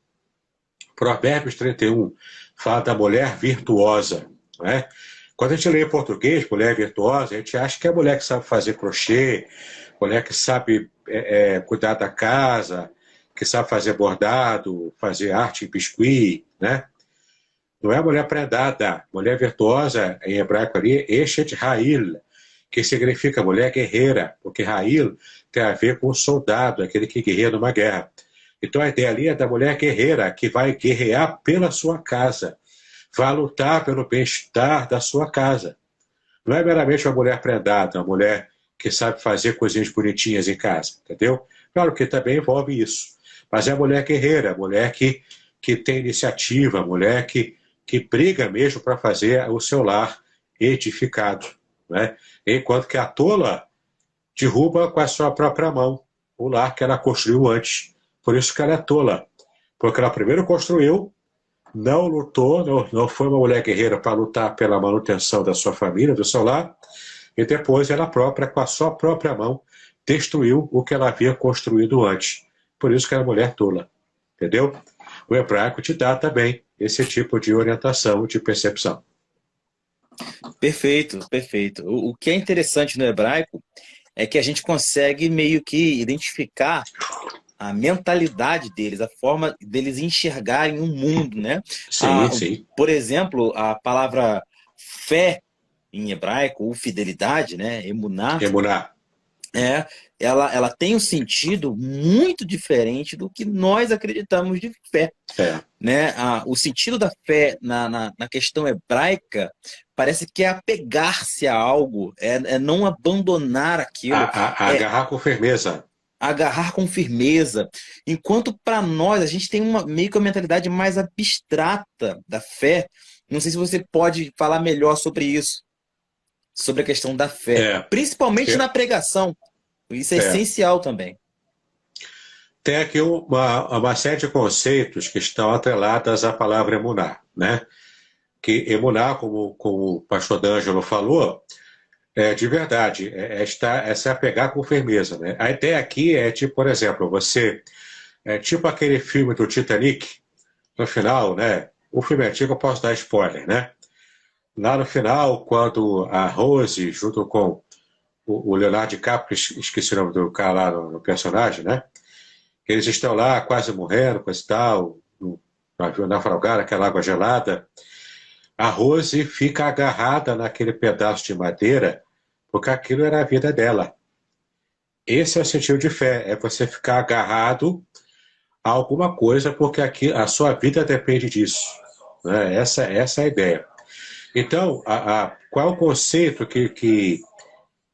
Provérbios 31 fala da mulher virtuosa. Né? Quando a gente lê em português, mulher virtuosa, a gente acha que é a mulher que sabe fazer crochê, mulher que sabe cuidar da casa, que sabe fazer bordado, fazer arte em biscuit, né? Não é mulher prendada. Mulher virtuosa, em hebraico ali, Eshet Ha'il. que significa mulher guerreira, porque Rail tem a ver com o soldado, aquele que guerreia numa guerra. Então a ideia ali é da mulher guerreira, que vai guerrear pela sua casa, vai lutar pelo bem-estar da sua casa. Não é meramente uma mulher prendada, uma mulher que sabe fazer coisinhas bonitinhas em casa, entendeu? Claro que também envolve isso. Mas é a mulher guerreira, a mulher que tem iniciativa, a mulher que briga mesmo para fazer o seu lar edificado. Né? Enquanto que a tola derruba com a sua própria mão o lar que ela construiu antes. Por isso que ela é tola. Porque ela primeiro construiu, não lutou, não foi uma mulher guerreira para lutar pela manutenção da sua família, do seu lar, e depois ela própria, com a sua própria mão, destruiu o que ela havia construído antes. Por isso que ela é mulher tola. Entendeu? O hebraico te dá também esse tipo de orientação, de percepção. Perfeito, perfeito. O que é interessante no hebraico é que a gente consegue meio que identificar a mentalidade deles, a forma deles enxergarem o mundo, né? Sim, sim. Por exemplo, a palavra fé em hebraico, ou fidelidade, né? Emuná, Emuná. ela tem um sentido muito diferente do que nós acreditamos de fé. Né? O sentido da fé na questão hebraica parece que é apegar-se a algo, é não abandonar aquilo. Agarrar com firmeza. Agarrar com firmeza. Enquanto para nós, a gente tem meio que uma mentalidade mais abstrata da fé. Não sei se você pode falar melhor sobre isso, sobre a questão da fé, principalmente na pregação. Isso é essencial também. Tem aqui uma série de conceitos que estão atrelados à palavra emuná, né? Que emuná, como o pastor D'Angelo falou, de verdade, é se apegar com firmeza, né? A ideia aqui é, tipo, por exemplo, tipo aquele filme do Titanic, no final, né? O filme antigo eu posso dar spoiler, né? Lá no final, quando a Rose, junto com o Leonardo DiCaprio, esqueci o nome do cara lá no personagem, né? Eles estão lá quase morrendo, coisa e tal, no navio naufragado, aquela água gelada. A Rose fica agarrada naquele pedaço de madeira, porque aquilo era a vida dela. Esse é o sentido de fé, é você ficar agarrado a alguma coisa, porque a sua vida depende disso. Né? Essa é a ideia. Então, qual é o conceito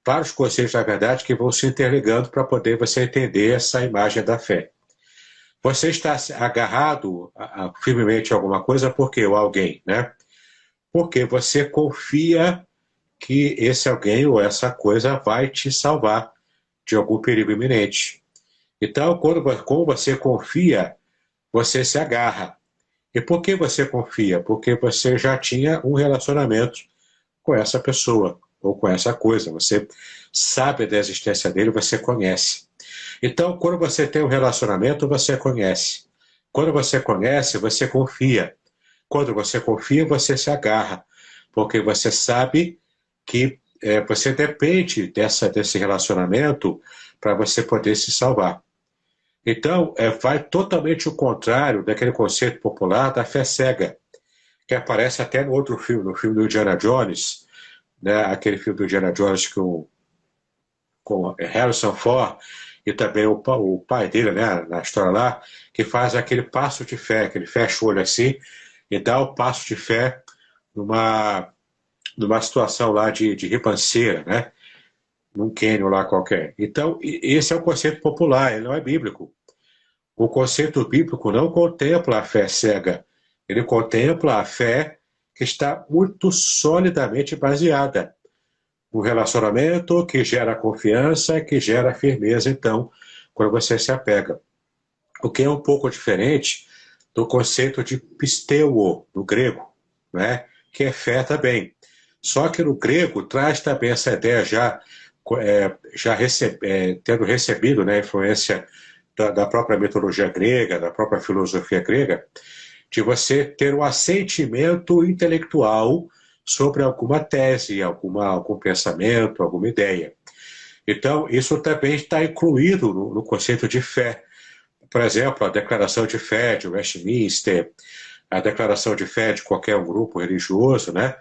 vários conceitos, na verdade, que vão se interligando para poder você entender essa imagem da fé. Você está agarrado firmemente a alguma coisa porque ou alguém, né? Porque você confia que esse alguém ou essa coisa vai te salvar de algum perigo iminente. Então, como você confia, você se agarra. E por que você confia? Porque você já tinha um relacionamento com essa pessoa ou com essa coisa. Você sabe da existência dele, você conhece. Então, quando você tem um relacionamento, você conhece. Quando você conhece, você confia. Quando você confia, você se agarra, porque você sabe que você depende desse relacionamento para você poder se salvar. Então, vai totalmente o contrário daquele conceito popular da fé cega, que aparece até no outro filme, no filme do Indiana Jones, né, aquele filme do Indiana Jones com Harrison Ford e também o pai dele, né, na história lá, que faz aquele passo de fé, que ele fecha o olho assim e dá o passo de fé numa situação lá de ribanceira, né, num cânion lá qualquer. Então, esse é o conceito popular, ele não é bíblico. O conceito bíblico não contempla a fé cega, ele contempla a fé que está muito solidamente baseada no relacionamento que gera confiança, que gera firmeza, então, quando você se apega. O que é um pouco diferente do conceito de pisteuo, no grego, né? Que é fé também. Só que no grego traz também essa ideia tendo recebido, né, a influência da própria mitologia grega, da própria filosofia grega, de você ter um assentimento intelectual sobre alguma tese, algum pensamento, alguma ideia. Então, isso também está incluído no conceito de fé. Por exemplo, a declaração de fé de Westminster, a declaração de fé de qualquer grupo religioso, né?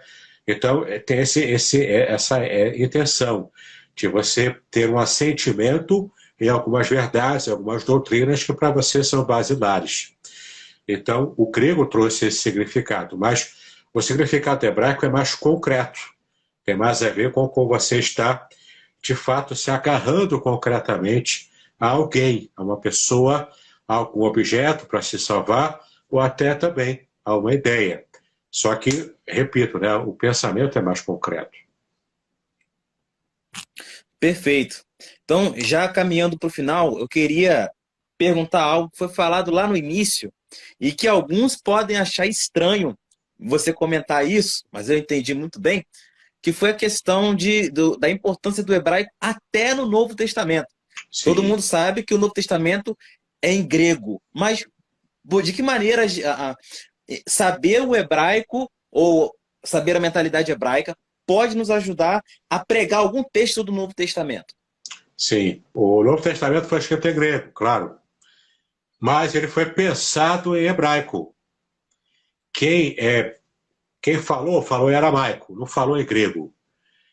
Então, tem essa intenção de você ter um assentimento em algumas verdades, em algumas doutrinas que para você são basilares. Então, o grego trouxe esse significado, mas o significado hebraico é mais concreto, tem mais a ver com como você está, de fato, se agarrando concretamente a alguém, a uma pessoa, a algum objeto para se salvar, ou até também a uma ideia. Só que, repito, né, o pensamento é mais concreto. Perfeito. Então, já caminhando para o final, eu queria perguntar algo que foi falado lá no início e que alguns podem achar estranho você comentar isso, mas eu entendi muito bem, que foi a questão da importância do hebraico até no Novo Testamento. Sim. Todo mundo sabe que o Novo Testamento é em grego, mas de que maneira saber o hebraico ou saber a mentalidade hebraica pode nos ajudar a pregar algum texto do Novo Testamento? Sim, o Novo Testamento foi escrito em grego, claro, mas ele foi pensado em hebraico. Quem falou em aramaico, não falou em grego.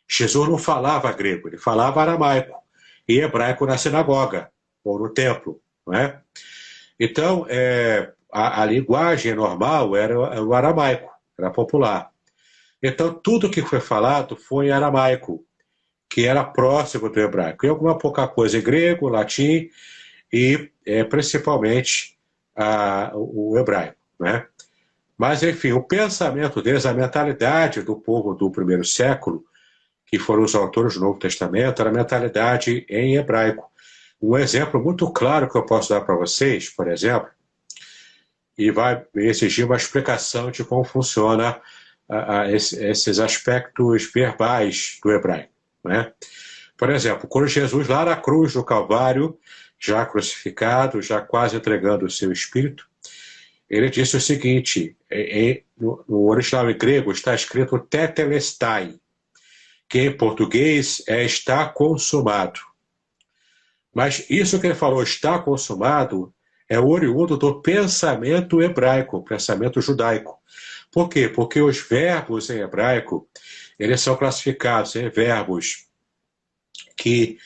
Jesus não falava grego, ele falava aramaico e hebraico na sinagoga ou no templo, não é? Então, a linguagem normal era o aramaico, era popular. Então, tudo que foi falado foi em aramaico, que era próximo do hebraico. E alguma pouca coisa em grego, latim e principalmente o hebraico, né? Mas, enfim, o pensamento deles, a mentalidade do povo do primeiro século, que foram os autores do Novo Testamento, era a mentalidade em hebraico. Um exemplo muito claro que eu posso dar para vocês, por exemplo, e vai exigir uma explicação de como funciona esses aspectos verbais do hebraico, né? Por exemplo, quando Jesus lá na cruz do Calvário, já crucificado, já quase entregando o seu espírito, ele disse o seguinte, no original em grego está escrito tetelestai, que em português é está consumado. Mas isso que ele falou, está consumado, é oriundo do pensamento hebraico, pensamento judaico. Por quê? Porque os verbos em hebraico, eles são classificados em verbos que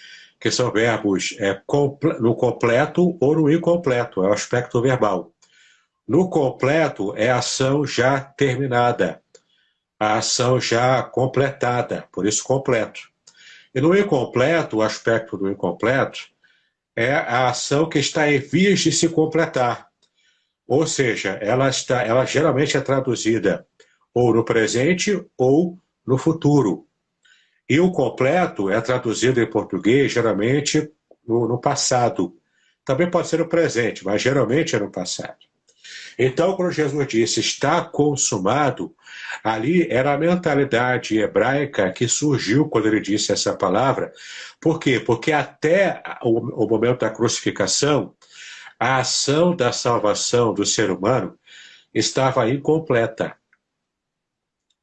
são verbos no completo ou no incompleto, é o aspecto verbal. No completo é a ação já terminada, a ação já completada, por isso completo. E no incompleto, o aspecto do incompleto, é a ação que está em vias de se completar. Ou seja, ela geralmente é traduzida ou no presente ou no futuro. E o completo é traduzido em português, geralmente, no passado. Também pode ser no presente, mas geralmente é no passado. Então, quando Jesus disse, está consumado, ali era a mentalidade hebraica que surgiu quando ele disse essa palavra. Por quê? Porque até o momento da crucificação, a ação da salvação do ser humano estava incompleta.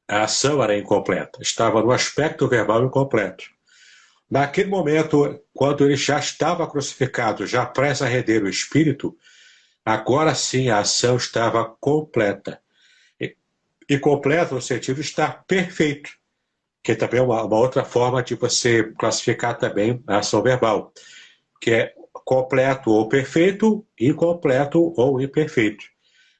A ação era incompleta, estava no aspecto verbal incompleto. Naquele momento, quando ele já estava crucificado, já prestes a render o espírito, agora sim a ação estava completa. E completa no sentido de estar perfeito, que também é uma outra forma de você classificar também a ação verbal, que é completo ou perfeito, incompleto ou imperfeito.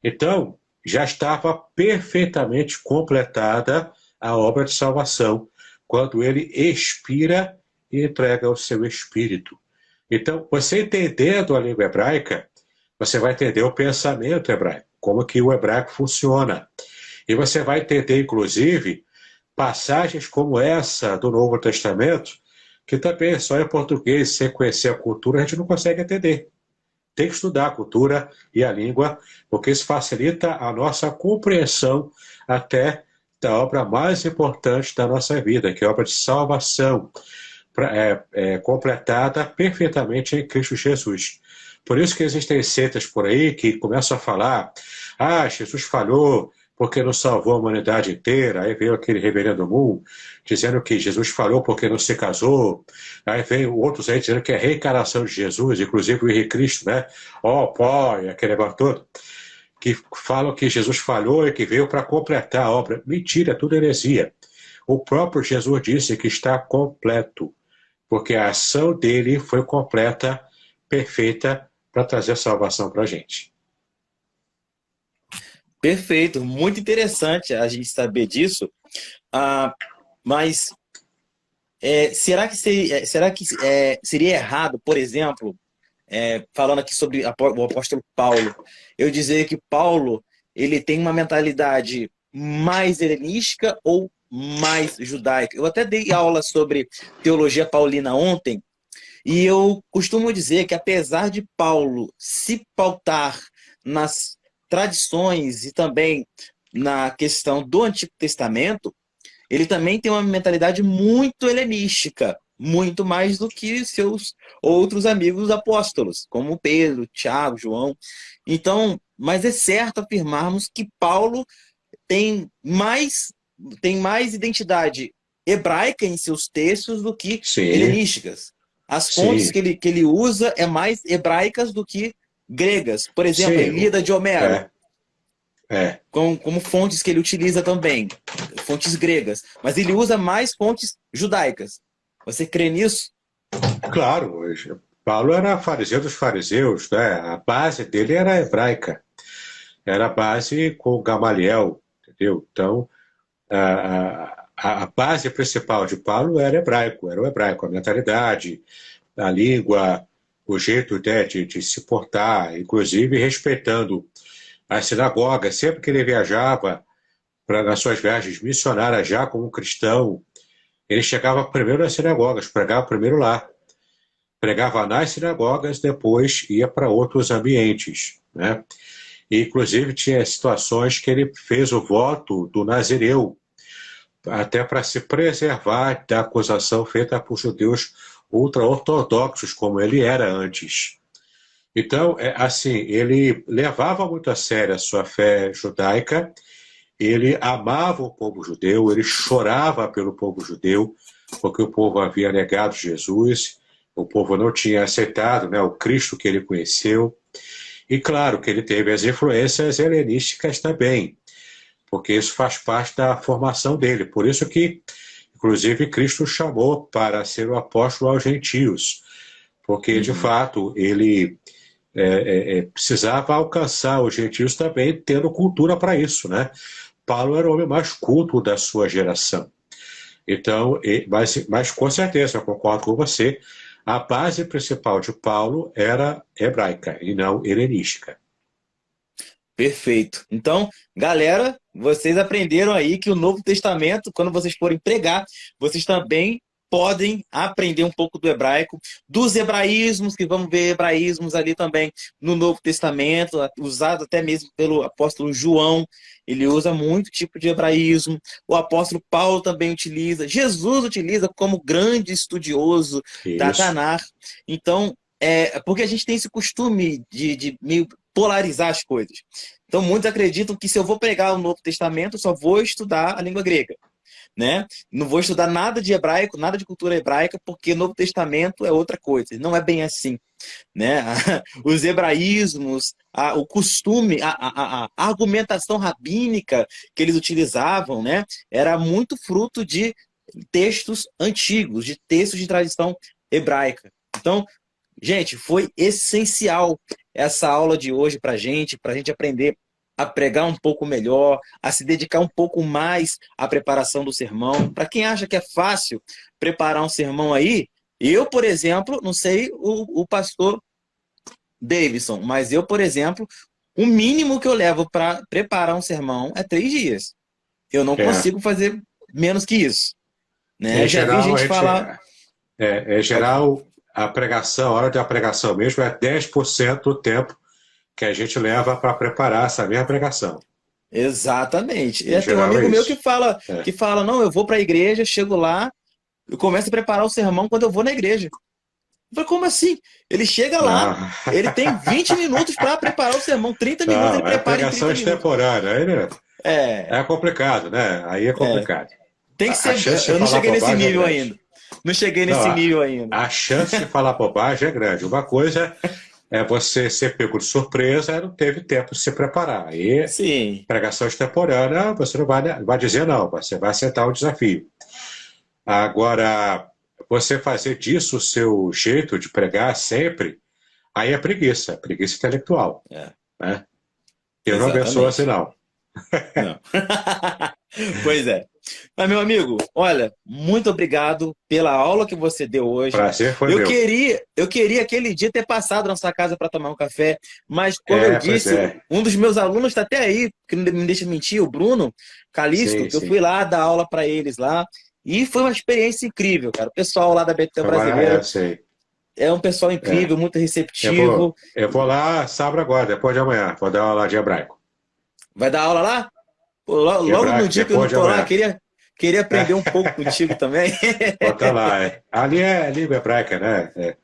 Então, já estava perfeitamente completada a obra de salvação, quando ele expira e entrega o seu espírito. Então, você entendendo a língua hebraica, você vai entender o pensamento hebraico, como que o hebraico funciona. E você vai entender, inclusive, passagens como essa do Novo Testamento, que também só em português, sem conhecer a cultura, a gente não consegue entender. Tem que estudar a cultura e a língua, porque isso facilita a nossa compreensão até da obra mais importante da nossa vida, que é a obra de salvação, completada perfeitamente em Cristo Jesus. Por isso que existem seitas por aí que começam a falar, Jesus falhou porque não salvou a humanidade inteira. Aí veio aquele reverendo Moon dizendo que Jesus falhou porque não se casou. Aí veio outros aí dizendo que é a reencarnação de Jesus, inclusive o Henrique Cristo, né? Aquele negócio todo, que falam que Jesus falhou e que veio para completar a obra. Mentira, tudo heresia. o próprio Jesus disse que está completo, porque a ação dele foi completa, perfeita, para trazer salvação para a gente. Perfeito, muito interessante a gente saber disso. Mas será que seria errado, por exemplo, falando aqui sobre o apóstolo Paulo, eu dizer que Paulo ele tem uma mentalidade mais helenística ou mais judaica? Eu até dei aula sobre teologia paulina ontem, e eu costumo dizer que apesar de Paulo se pautar nas tradições e também na questão do Antigo Testamento, ele também tem uma mentalidade muito helenística, muito mais do que seus outros amigos apóstolos, como Pedro, Tiago, João. Então, mas é certo afirmarmos que Paulo tem mais identidade hebraica em seus textos do que helenísticas. As fontes que ele usa é mais hebraicas do que gregas. Por exemplo, a Ilíada de Homero. Como fontes que ele utiliza também, fontes gregas. Mas ele usa mais fontes judaicas. Você crê nisso? Claro. Paulo era fariseu dos fariseus, né? A base dele era hebraica. Era a base com Gamaliel, entendeu? Então, a base principal de Paulo era o hebraico, a mentalidade, a língua, o jeito de se portar, inclusive respeitando as sinagogas. Sempre que ele viajava nas suas viagens missionárias já como cristão, ele chegava primeiro nas sinagogas, pregava primeiro lá. Pregava nas sinagogas, depois ia para outros ambientes, né? E, inclusive, tinha situações que ele fez o voto do Nazireu, até para se preservar da acusação feita por judeus ultra-ortodoxos, como ele era antes. Então, assim, ele levava muito a sério a sua fé judaica, ele amava o povo judeu, ele chorava pelo povo judeu, porque o povo havia negado Jesus, o povo não tinha aceitado, né, o Cristo que ele conheceu. E claro que ele teve as influências helenísticas também, porque isso faz parte da formação dele. Por isso que, inclusive, Cristo chamou para ser o apóstolo aos gentios, porque, de fato, ele precisava alcançar os gentios também, tendo cultura para isso, né? Paulo era o homem mais culto da sua geração. Então, mas com certeza, eu concordo com você, a base principal de Paulo era hebraica e não helenística. Perfeito. Então, galera, vocês aprenderam aí que o Novo Testamento, quando vocês forem pregar, vocês também podem aprender um pouco do hebraico, dos hebraísmos, que vamos ver hebraísmos ali também no Novo Testamento, usado até mesmo pelo apóstolo João. Ele usa muito tipo de hebraísmo. O apóstolo Paulo também utiliza. Jesus utiliza como grande estudioso da Tanakh. Então, porque a gente tem esse costume de meio polarizar as coisas. Então, muitos acreditam que se eu vou pregar o Novo Testamento, eu só vou estudar a língua grega, né? Não vou estudar nada de hebraico, nada de cultura hebraica, porque o Novo Testamento é outra coisa. Não é bem assim, né? Os hebraísmos, o costume, a argumentação rabínica que eles utilizavam, né, era muito fruto de textos antigos, de textos de tradição hebraica. Então, gente, foi essencial essa aula de hoje para a gente aprender a pregar um pouco melhor, a se dedicar um pouco mais à preparação do sermão. Para quem acha que é fácil preparar um sermão aí, eu, por exemplo, não sei o pastor Davidson, mas eu, por exemplo, o mínimo que eu levo para preparar um sermão é 3 dias. Eu não consigo fazer menos que isso, né? Já vi gente falar... Em geral, a pregação, a hora da pregação mesmo, é 10% do tempo que a gente leva para preparar essa mesma pregação. Exatamente. Tem um amigo meu que fala, não, eu vou para a igreja, chego lá, eu começo a preparar o sermão quando eu vou na igreja. Eu falei, como assim? Ele chega lá, ele tem 20 minutos para preparar o sermão, 30 minutos ele prepara em 30 minutos. Pregação extemporânea, aí, né? É complicado, né? Aí é complicado. Tem que ser, eu não cheguei nesse nível ainda. Não cheguei nesse nível ainda. A chance de falar bobagem é grande. Uma coisa você ser pego de surpresa, não teve tempo de se preparar. Aí, Sim. pregação extemporânea, você não vai dizer não, você vai aceitar o desafio. Agora, você fazer disso o seu jeito de pregar sempre, aí é preguiça intelectual. Né? Eu não abençoo assim, não. Não. Pois é. Mas, meu amigo, olha, muito obrigado pela aula que você deu hoje. Prazer foi meu. Eu queria aquele dia ter passado na sua casa para tomar um café, mas como eu disse, um dos meus alunos está até aí, que não me deixa mentir, o Bruno Calixto, que eu fui lá dar aula para eles lá, e foi uma experiência incrível, cara. O pessoal lá da Betel Brasileira é um pessoal incrível, muito receptivo. Eu vou lá sábado agora, depois de amanhã, vou dar aula de hebraico. Vai dar aula lá? Pô, logo no dia que eu não tô lá, queria aprender um pouco contigo também. Bota lá, Ali é língua hebraica, né?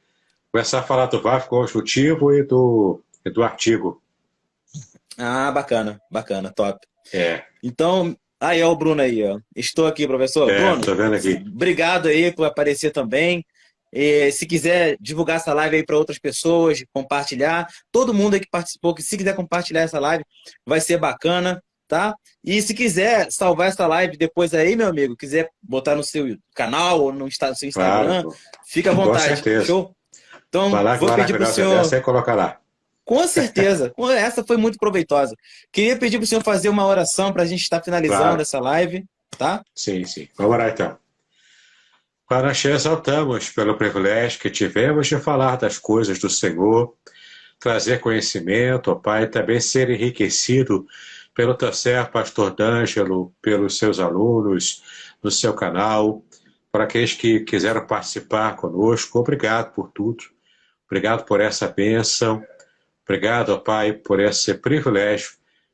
Começar a falar do VAF conjuntivo e do artigo. Ah, bacana, top. Então, aí, ó, o Bruno aí, ó. Estou aqui, professor. Bruno, tô vendo aqui. Obrigado aí por aparecer também. E, se quiser divulgar essa live aí para outras pessoas, compartilhar, todo mundo aí que participou, que se quiser compartilhar essa live, vai ser bacana, tá? E se quiser salvar essa live depois aí, meu amigo, quiser botar no seu canal ou no seu Instagram, fica à vontade. Com certeza. Show? Então, vou pedir pro senhor... Você coloca lá. Com certeza. Essa foi muito proveitosa. Queria pedir pro senhor fazer uma oração para a gente estar finalizando essa live, tá? Sim. Vamos orar então. Pai, nós te exaltamos pelo privilégio que tivemos de falar das coisas do Senhor, trazer conhecimento, ó Pai, também ser enriquecido pelo teu servo, pastor D'Angelo, pelos seus alunos, no seu canal, para aqueles que quiseram participar conosco. Obrigado por tudo. Obrigado por essa bênção. Obrigado, ó Pai, por esse privilégio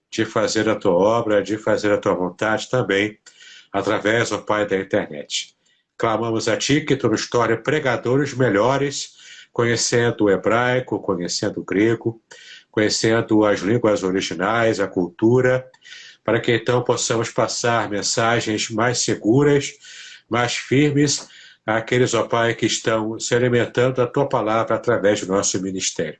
de fazer a tua obra, de fazer a tua vontade também, através, ó Pai, da internet. Clamamos a Ti que Tu nos torne pregadores melhores, conhecendo o hebraico, conhecendo o grego, conhecendo as línguas originais, a cultura, para que então possamos passar mensagens mais seguras, mais firmes àqueles, ó Pai, que estão se alimentando da Tua palavra através do nosso ministério.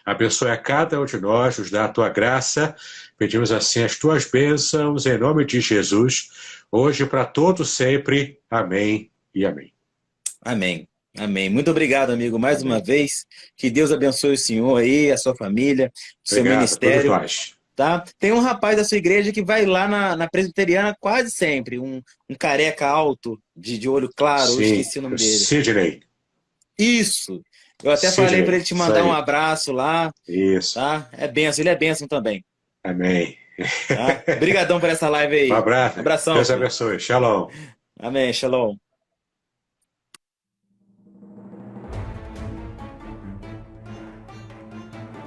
Abençoe a cada um de nós, nos dá a Tua graça, pedimos assim as Tuas bênçãos, em nome de Jesus, hoje para todos sempre. Amém e amém. Amém. Muito obrigado, amigo, mais uma vez. Que Deus abençoe o senhor aí, a sua família, o seu ministério. Tá? Tem um rapaz da sua igreja que vai lá na presbiteriana quase sempre, um careca alto, de olho claro, eu esqueci o nome dele. Sidney. Isso. Eu até falei para ele te mandar um abraço lá. Isso. Tá? Ele é bênção também. Amém. Tá? Obrigadão por essa live aí. Um abraço. Abração. Deus abençoe. Shalom. Amém. Shalom.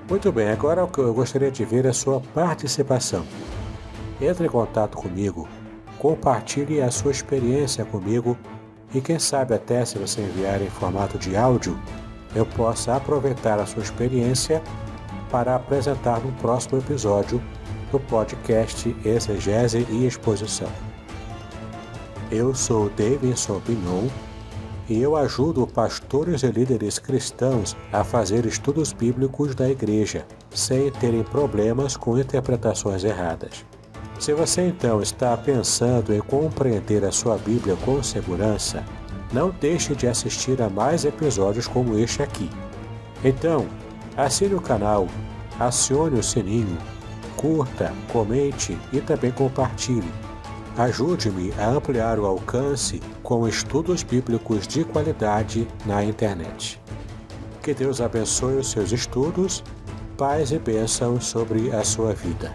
Muito bem, agora eu gostaria de ver a sua participação. Entre em contato comigo, compartilhe a sua experiência comigo e quem sabe até se você enviar em formato de áudio, eu possa aproveitar a sua experiência para apresentar no próximo episódio do podcast Exegese e Exposição. Eu sou Davidson Bignon e eu ajudo pastores e líderes cristãos a fazer estudos bíblicos da igreja, sem terem problemas com interpretações erradas. Se você então está pensando em compreender a sua Bíblia com segurança, não deixe de assistir a mais episódios como este aqui. Então, assine o canal, acione o sininho, curta, comente e também compartilhe. Ajude-me a ampliar o alcance com estudos bíblicos de qualidade na internet. Que Deus abençoe os seus estudos, paz e bênçãos sobre a sua vida.